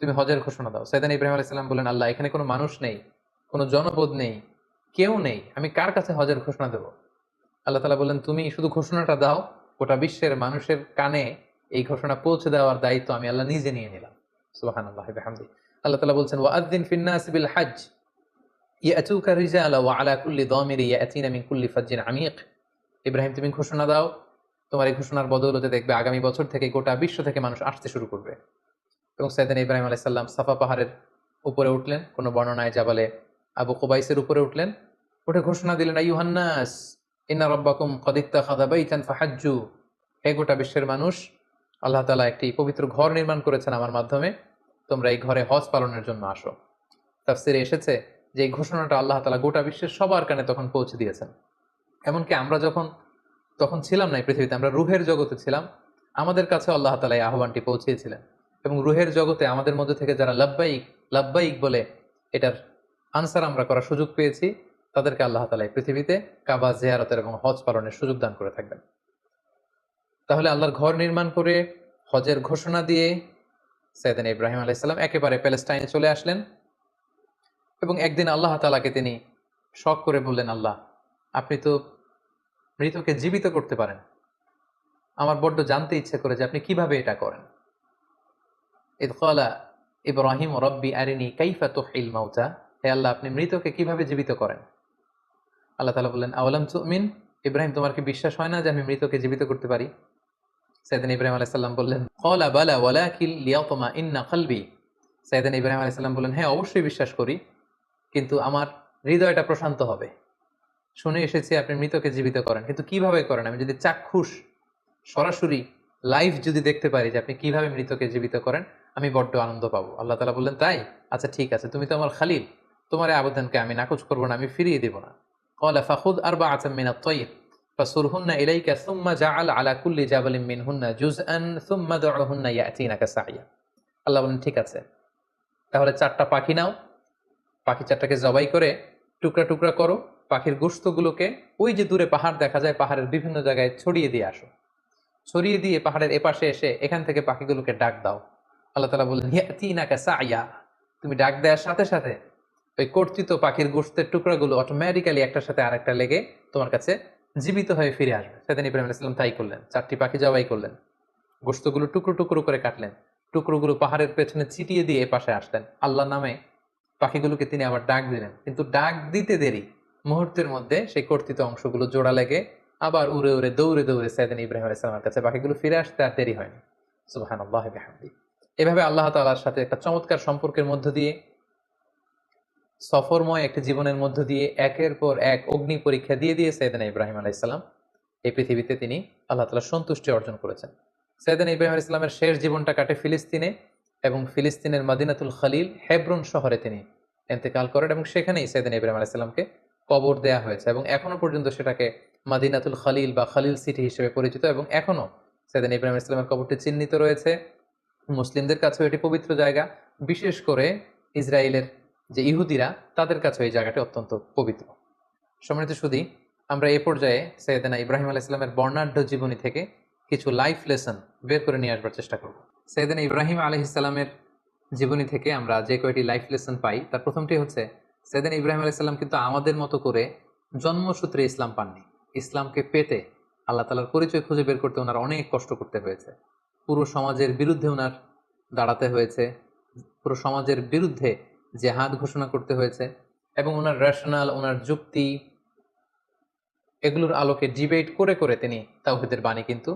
তুমি হজের ঘোষণা দাও। সাইয়েদনা ইব্রাহিম আলাইহিস সালাম বললেন, আল্লাহ, এখানে কোনো মানুষ নেই, কোনো জনপদ নেই, কেউ নেই, আমি কার কাছে হজের ঘোষণা দেব? আল্লাহ তাআলা বললেন, তুমি শুধু ঘোষণাটা দাও, গোটা বিশ্বের মানুষের কানে এই ঘোষণা পৌঁছে দেওয়ার দায়িত্ব আমি আল্লাহ নিজে নিয়ে নিলাম। সুবহানাল্লাহি ওয়া বিহামদিহি। আল্লাহ তাআলা বলছেন, ওয়াআযযিন ফিন-নাসি বিল হজ্জ ইয়াতুকা রিজালা ওয়া আলা কুল্লি দামিরি ইয়াতিনা মিন কুল্লি ফাজ্জিন আমিক। ইব্রাহিম, তুমি ঘোষণা দাও, তোমার এই ঘোষণার বদৌলতে দেখবে আগামী বছর থেকে গোটা বিশ্ব থেকে মানুষ আসতে শুরু করবে। এবং সাইয়েদনা ইব্রাহিম আলাইহিস সালাম সাফা পাহাড়ের উপরে উঠলেন, কোনো বর্ণনায় জাবালে আবু কুবাইসের উপরে উঠলেন, উঠে ঘোষণা দিলেন, আইয়ুহান নাস ইন্না রাব্বাকুম ক্বাদ ইত্তাখাযা বাইতান ফাহাজ্জু, হে গোটা বিশ্বের মানুষ, আল্লাহ তাআলা একটি পবিত্র ঘর নির্মাণ করেছেন আমার মাধ্যমে, তোমরা এই ঘরে হজ পালনের জন্য আসো। তাফসীরে এসেছে যে এই ঘোষণাটা আল্লাহ তাআলা গোটা বিশ্বের সবার কানে তখন পৌঁছে দিয়েছেন। এমনকি আমরা তখন ছিলাম না এই পৃথিবীতে, আমরা রুহের জগতে ছিলাম, আমাদের কাছে আল্লাহ তাআলা এই আহ্বানটি পৌঁছিয়েছিলেন। এবং রুহের জগতে আমাদের মধ্যে থেকে যারা লাব্বাইক লাব্বাইক বলে এটার আনসার আমরা করার সুযোগ পেয়েছি, তাদেরকে আল্লাহ তাআলা এই পৃথিবীতে কাবা জিয়ারতের এবং হজ পালনের সুযোগ দান করে থাকবেন। তাহলে আল্লাহর ঘর নির্মাণ করে হজের ঘোষণা দিয়ে সাইয়েদনা ইব্রাহিম আলাইহিস সালাম একেবারে প্যালেস্টাইনে চলে আসলেন। এবং একদিন আল্লাহ তাআলাকে তিনি শখ করে বললেন, আল্লাহ, আপনি তো মৃতকে জীবিত করতে পারেন, আমার বড্ড জানতে ইচ্ছে করে যে আপনি কিভাবে এটা করেন। ইদ ক্বালা ইব্রাহিম রব্বি আরিনি কাইফা তুহয়িল মাউতা, হে আল্লাহ, আপনি মৃতকে কিভাবে জীবিত করেন। আল্লাহ তাআলা বললেন, আওয়ালাম তুমিন, ইব্রাহিম, তোমার কি বিশ্বাস হয় না যে আমি মৃতকে জীবিত করতে পারি? সাইয়েদনা ইব্রাহিম আলাইহিস সালাম বললেন, ক্বালা বালা ওয়ালাকিন লিয়াতমাইন্না কলবি। সাইয়েদনা ইব্রাহিম আলাইহিস সালাম বললেন, হ্যাঁ, অবশ্যই বিশ্বাস করি, কিন্তু আমার হৃদয়টা প্রশান্ত হবে। শুনে এসেছি আপনি মৃতকে জীবিত করেন, কিন্তু কিভাবে করেন? আমি যদি চাক্ষুষ সরাসরি লাইভ যদি দেখতে পারি যে আপনি কিভাবে মৃতকে জীবিত করেন, আমি বড্ড আনন্দ পাবো। আল্লাহ তাআলা বললেন, তাই? আচ্ছা, ঠিক আছে, তুমি তো আমার খালিল, তোমার এই আবেদনকে আমি নাকচ করবো না, আমি ফিরিয়ে দিব না। ক্বালা ফাখুদ আরবাআতাম মিনাত তায়র ফাসুরহুন্না ইলাইকা সুম্মা জাআল আলা কুল্লি জাবালিন মিনহুন্না জুজআন সুম্মা দু'হুন্না ইয়াতিনাকা সাইয়া। আল্লাহ বলেন, ঠিক আছে, তাহলে 4টা পাখি নাও, পাখি 4টাকে জবাই করে টুকরা টুকরা করো, পাখির গোশতগুলোকে ওই যে দূরে পাহাড় দেখা যায়, পাহাড়ের বিভিন্ন জায়গায় ছড়িয়ে দিয়ে আসো, ছড়িয়ে দিয়ে পাহাড়ের এপাশে এসে এখান থেকে পাখিগুলোকে ডাক দাও। আল্লাহ তাআলা বললেন, ইয়াতিনাকা সাইয়া, তুমি ডাক দেওয়ার সাথে সাথে ওই কর্তৃত পাখির গোশতের টুকরাগুলো অটোমেটিক্যালি একটার সাথে আরেকটা লেগে তোমার কাছে জীবিত হয়ে ফিরে আসবে। সেদিন ইব্রাহিম আলাইহিস সালাম তাই করলেন, 4টি পাখি জবাই করলেন, গোশতগুলো টুকরো টুকরো করে কাটলেন, টুকরোগুলো পাহাড়ের পেছনে ছিটিয়ে দিয়ে এপাশে আসলেন। আল্লাহ নামে পাখিগুলোকে তিনি আবার ডাক দিলেন, কিন্তু ডাক দিতে দেরি, মুহূর্তের মধ্যে সেই কর্তৃত অংশগুলো জোড়া লেগে আবার উড়ে উড়ে দৌড়ে দৌড়ে সাইয়েদনা ইব্রাহিম আলাইহিস সালামের কাছে পাখিগুলো ফিরে আসতে আর দেরি হয়নি। সুবহানাল্লাহি বিহামদিহি। এভাবে আল্লাহ তাআলার সাথে একটা চমৎকার সম্পর্কের মধ্য দিয়ে, সফরময় একটি জীবনের মধ্য দিয়ে একের পর এক অগ্নি পরীক্ষা দিয়ে দিয়ে সাইয়েদনা ইব্রাহিম আলাইহিস সালাম এই পৃথিবীতে তিনি আল্লাহ তাআলার সন্তুষ্টি অর্জন করেছেন। সাইয়েদনা ইব্রাহিম আলাইহিস সালামের শেষ জীবনটা কাটে ফিলিস্তিনে, এবং ফিলিস্তিনের মদিনাতুল খলিল হেব্রন শহরে তিনি ইন্তেকাল করেন, এবং সেখানেই সাইয়েদনা ইব্রাহিম আলাইহিস সালামকে কবর দেয়া হয়েছে, এবং এখনো পর্যন্ত সেটাকে মদিনাতুল খলিল বা খলিল সিটি হিসেবে পরিচিত, এবং এখনো সাইয়েদনা ইব্রাহিম আলাইহিস সালামের কবরটি চিহ্নিত রয়েছে। মুসলিমদের কাছেও এটি পবিত্র জায়গা, বিশেষ করে ইসরায়েলের যে ইহুদিরা, তাদের কাছে এই জায়গাটি অত্যন্ত পবিত্র। সম্মানিত সুধী, আমরা এই পর্যায়ে সাইয়েদনা ইব্রাহিম আলাইহিস সালামের বর্ণাঢ্য জীবনী থেকে কিছু লাইফ লেসন বের করে নিয়ে আসবার চেষ্টা করব। সাইয়েদনা ইব্রাহিম আলাইহিস সালামের জীবনী থেকে আমরা যে কয়টি লাইফ লেসন পাই, তার প্রথমটি হচ্ছে, সাইয়েদনা ইব্রাহিম আলাইহিস সালাম কিন্তু আমাদের মতো করে জন্মসূত্রে ইসলাম পাননি। ইসলামকে পেতে, আল্লাহ তাআলার পরিচয় খুঁজে বের করতে ওনার অনেক কষ্ট করতে হয়েছে। পুরো সমাজের বিরুদ্ধে ওনার দাঁড়াতে হয়েছে, পুরো সমাজের বিরুদ্ধে জেহাদ ঘোষণা করতে হয়েছে, এবং ওনার রেশনাল, ওনার যুক্তি, এগুলোর আলোকে ডিবেট করে করে তিনি তাওহীদের বাণী কিন্তু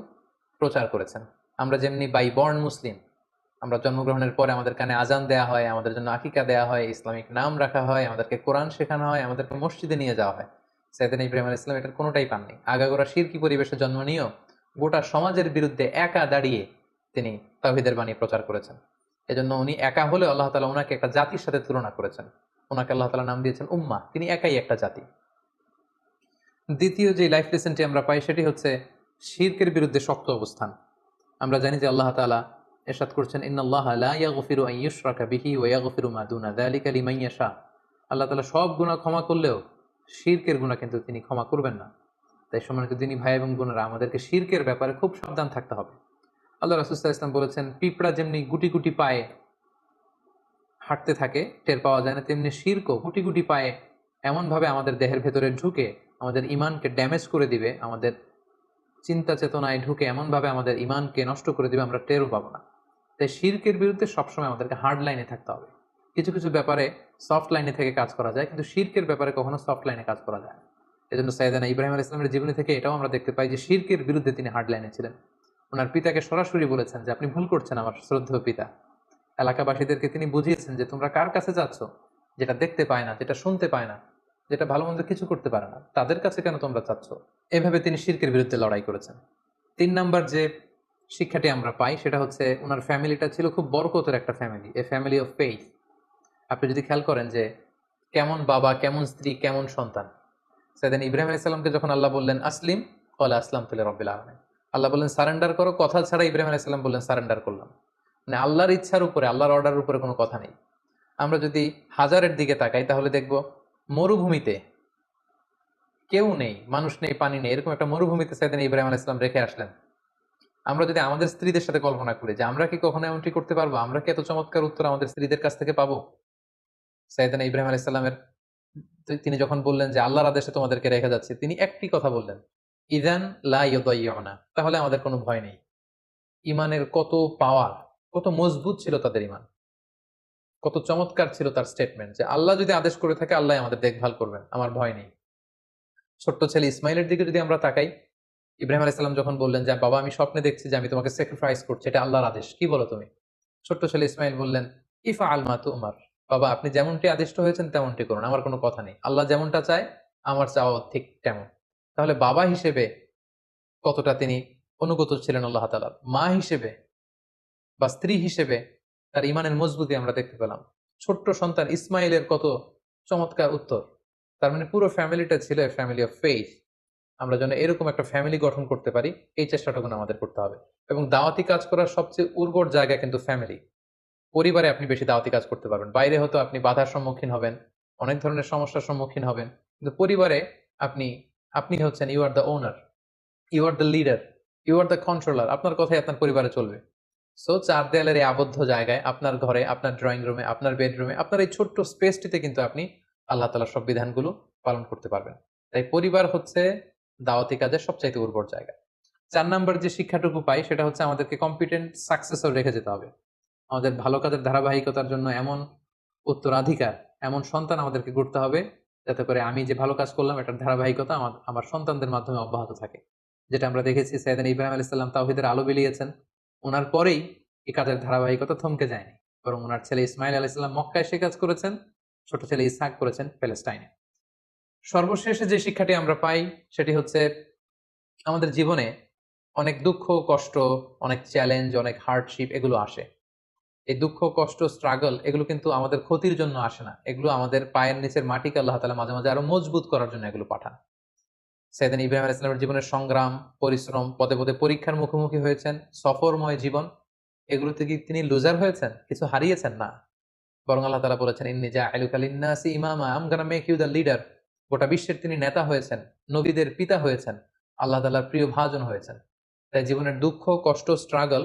প্রচার করেছেন। আমরা যেমনি বাই বর্ন মুসলিম, আমরা জন্মগ্রহণের পরে আমাদের কানে আজান দেয়া হয়, আমাদের জন্য আকিকা দেয়া হয়, ইসলামিক নাম রাখা হয়, আমাদেরকে কোরআন শেখানো হয়, আমাদেরকে মসজিদে নিয়ে যাওয়া হয়। সাইয়েদনা ইব্রাহিম আলাইহিস সালাম এটার কোনোটাই পাননি। আগাগোড়া শিরকি পরিবেশে জন্ম নিয়েও গোটা সমাজের বিরুদ্ধে একা দাঁড়িয়ে তিনি তাওহীদের বাণী প্রচার করেছেন। এজন্য উনি একা হলেও আল্লাহ তাআলা ওনাকে একটা জাতির সাথে তুলনা করেছেন। ওনাকে আল্লাহ তাআলা নাম দিয়েছেন উম্মাহ, তিনি একাই একটা জাতি। দ্বিতীয় যে লাইফ লেসনটি আমরা পাই, সেটি হচ্ছে শিরকের বিরুদ্ধে শক্ত অবস্থান। আমরা জানি যে আল্লাহ তাআলা ইরশাদ করছেন, ইন্নাল্লাহা লা ইয়াগফিরু আন ইউশরাকা বিহি ওয়া ইয়াগফিরু মা দুনা যালিকা লিমান ইয়াশা। আল্লাহ তাআলা সব গুনাহ ক্ষমা করলেও শিরকের গুনাহ কিন্তু তিনি ক্ষমা করবেন না। তাই সম্মানিত দিনী ভাই এবং বোনেরা, আমাদেরকে শিরকের ব্যাপারে খুব সাবধান থাকতে হবে। আল্লাহ রাসূল সাল্লাল্লাহু আলাইহি ওয়াসাল্লাম বলেছেন, পিঁপড়া যেমনি গুটি গুটি পায়ে হাঁটতে থাকে, টের পাওয়া যায় না, তেমনি শিরকও গুটি গুটি পায়ে এমনভাবে আমাদের দেহের ভেতরে ঢুকে আমাদের ঈমানকে ড্যামেজ করে দিবে, আমাদের চিন্তা চেতনায় ঢুকে এমনভাবে আমাদের ঈমানকে নষ্ট করে দিবে, আমরা টেরও পাবো না। তাই শিরকের বিরুদ্ধে সবসময় আমাদেরকে হার্ড লাইনে থাকতে হবে। কিছু কিছু ব্যাপারে সফট লাইনে থেকে কাজ করা যায়, কিন্তু শিরকের ব্যাপারে কখনো সফট লাইনে কাজ করা যায় না। এজন্য সাইয়েদনা ইব্রাহিম আলাইহিস সালামের জীবনী থেকে এটাও আমরা দেখতে পাই যে শিরকের বিরুদ্ধে তিনি হার্ড লাইনে ছিলেন। ওনার পিতাকে সরাসরি বলেছেন যে, আপনি ভুল করছেন আমার শ্রদ্ধেয় পিতা। এলাকাবাসীদেরকে তিনি বুঝিয়েছেন যে, তোমরা কার কাছে যাচ্ছ, যেটা দেখতে পায় না, যেটা শুনতে পায় না, যেটা ভালো মন্দ কিছু করতে পারে না, তাদের কাছে কেন তোমরা চাচ্ছ? এভাবে তিনি শিরকের বিরুদ্ধে লড়াই করেছেন। 3 নাম্বার যে শিক্ষাটি আমরা পাই, সেটা হচ্ছে ওনার ফ্যামিলিটা ছিল খুব বরকতের একটা family, A family of faith. আপনি যদি খেয়াল করেন যে কেমন বাবা, কেমন স্ত্রী, কেমন সন্তান। সাইয়েদনা ইব্রাহিম আলাইহিস সালামকে যখন আল্লাহ বললেন আসলিম, ক্বালা আসলামতু লিরাব্বিল আলামিন, আল্লাহ বললেন সারেন্ডার করো, কথা ছাড়া ইব্রাহিম আলাইহিস সালাম বললেন সারেন্ডার করলাম। মানে আল্লাহর ইচ্ছার উপরে, আল্লাহর অর্ডারের উপরে কোনো কথা নেই। আমরা যদি হাজারের দিকে তাকাই তাহলে দেখব মরুভূমিতে কেউ নেই, মানুষ নেই, পানি নেই, এরকম একটা মরুভূমিতে সাইয়েদনা ইব্রাহিম আলাইহিস সালাম রেখে আসলেন। আমরা যদি আমাদের স্ত্রীদের সাথে কল্পনা করি যে আমরা কি কখনো এমনটি করতে পারবো, আমরা কি এত চমৎকার উত্তর আমাদের স্ত্রীদের কাছ থেকে পাবো? সাইয়েদনা ইব্রাহিম আলাইহিস সালামের তিনি যখন বললেন যে আল্লাহর আদেশে তোমাদেরকে রেখে যাচ্ছি, তিনি একটি কথা বললেন, ইযান লা ইউদাইয়ুনা, তাহলে আমাদের কোনো ভয় নেই। ইমানের কত পাওয়ার, কত মজবুত ছিল তাদের ইমান, কত চমৎকার ছিল তার স্টেটমেন্ট যে আল্লাহ যদি আদেশ করে থাকে আল্লাহ আমাদের দেখভাল করবেন, আমার ভয় নেই। ছোট্ট ছেলে ইসমাইলের দিকে যদি আমরা তাকাই, ইব্রাহিম আলাইহিস সালাম যখন বললেন যে বাবা আমি স্বপ্নে দেখছি যে আমি তোমাকে স্যাক্রিফাইস করছি, এটা আল্লাহর আদেশ, কি বলো তুমি? ছোট্ট ছেলে ইসমাইল বললেন ইফআল মা তুমার, বাবা আপনি যেমনটি আদিষ্ট হয়েছেন তেমনটি করুন, আমার কোনো কথা নেই, আল্লাহ যেমনটা চায় আমার চাওয়া ঠিক তেমন। তাহলে বাবা হিসেবে কতটা তিনি অনুগত ছিলেন আল্লাহ তাআলার, মা হিসেবে বা স্ত্রী হিসেবে তার ইমানের মজবুতি আমরা দেখতে পেলাম। ছোট্ট সন্তান ইসমাইলের কত চমৎকার উত্তর। তার মানে পুরো ফ্যামিলিটা ছিল ফ্যামিলি অফ ফেইথ। আমরা যেন এরকম একটা ফ্যামিলি গঠন করতে পারি, এই চেষ্টাটুকু আমাদের করতে হবে। এবং দাওয়াতি কাজ করার সবচেয়ে উর্বর জায়গা কিন্তু ফ্যামিলি। পরিবারে আপনি বেশি দাওয়াতি কাজ করতে পারবেন, বাইরে হয়তো আপনি বাধার সম্মুখীন হবেন, অনেক ধরনের সমস্যার সম্মুখীন হবেন, কিন্তু পরিবারে আপনি আপনি হচ্ছেন you are the owner, you are the leader, you are the controller, আপনার কথাই আপনার পরিবারে চলবে। সো চার দেয়ালের এই আবদ্ধ জায়গায়, আপনার ঘরে, আপনার ড্রয়িং রুমে, আপনার বেডরুমে, আপনার এই ছোট্ট স্পেসটিতে কিন্তু আপনি আল্লাহ তাআলার সব বিধানগুলো পালন করতে পারবেন। তাই পরিবার হচ্ছে দাওয়াতি কাজের সবচাইতে উর্বর জায়গা। ৪ নাম্বার যে শিক্ষাটুকু পাই সেটা হচ্ছে আমাদেরকে কম্পিটেন্ট সাকসেসর রেখে যেতে হবে। আমাদের ভালো কাজের ধারাবাহিকতার জন্য এমন উত্তরাধিকার, এমন সন্তান আমাদেরকে গড়তে হবে যাতে করে আমি যে ভালো কাজ করলাম এটার ধারাবাহিকতা আমার সন্তানদের মাধ্যমে অব্যাহত থাকে। যেটা আমরা দেখেছি সাইয়েদনা ইব্রাহিম আলাইহিস সালাম তাওহীদের আলো বিলিয়েছেন, ওনার পরেই এই কাজের ধারাবাহিকতা থমকে যায়নি, বরং ওনার ছেলে ইসমাইল আলাইহিস সালাম মক্কায় সে কাজ করেছেন, ছোট ছেলে ইসহাক করেছেন প্যালেস্টাইনে। সর্বশেষে যে শিক্ষাটি আমরা পাই সেটি হচ্ছে আমাদের জীবনে অনেক দুঃখ কষ্ট, অনেক চ্যালেঞ্জ, অনেক হার্ডশিপ এগুলো আসে। এই দুঃখ কষ্ট স্ট্রাগল এগুলো কিন্তু আমাদের ক্ষতির জন্য আসে না, এগুলো আমাদের পায়ের নিচের মাটিকে আল্লাহ তাআলা মাঝে মাঝে আরো মজবুত করার জন্য এগুলো পাঠান। সাইয়েদনা ইব্রাহিম আলাইহিস সালামের জীবনের সংগ্রাম, পরিশ্রম, পদে পদে পরীক্ষার মুখোমুখি হয়েছেন, সফরময় জীবন, এগুলোতে কি তিনি লুজার হয়েছেন, কিছু হারিয়েছেন? না, বরং আল্লাহ তাআলা বলেছেন ইন্নী জাইলুকা লিন-নাসি ইমামা, I am gonna make you the leader. গোটা বিশ্বের তিনি নেতা হয়েছেন, নবীদের পিতা হয়েছেন, আল্লাহ তাআলার প্রিয় ভাজন হয়েছেন। তাই জীবনের দুঃখ কষ্ট স্ট্রাগল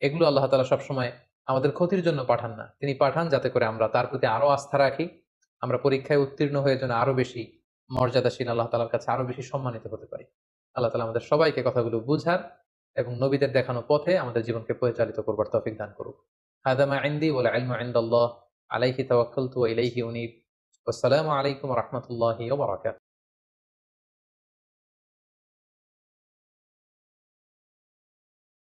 এগুলো আল্লাহ তাআলা সবসময় আমাদের ক্ষতির জন্য পাঠান না, তিনি পাঠান যাতে করে আমরা তার প্রতি আরো আস্থা রাখি, আমরা পরীক্ষায় উত্তীর্ণ হয়ে যেন আরো বেশি মর্যাদাশীল, আল্লাহ তাআলার কাছে আরো বেশি সম্মানিত হতে পারি। আল্লাহ তাআলা আমাদের সবাইকে কথাগুলো বুঝার এবং নবীদের দেখানো পথে আমাদের জীবনকে পরিচালিত করবার তৌফিক দান করুক। হাদা মা ইনদি ওয়াল ইলমু ইনদাল্লাহ, আলাইহি তাওয়াক্কালতু ওয়া ইলাইহি উনীব। ওয়াসসালামু আলাইকুম ওয়া রাহমাতুল্লাহি ওয়া বারাকাতুহু।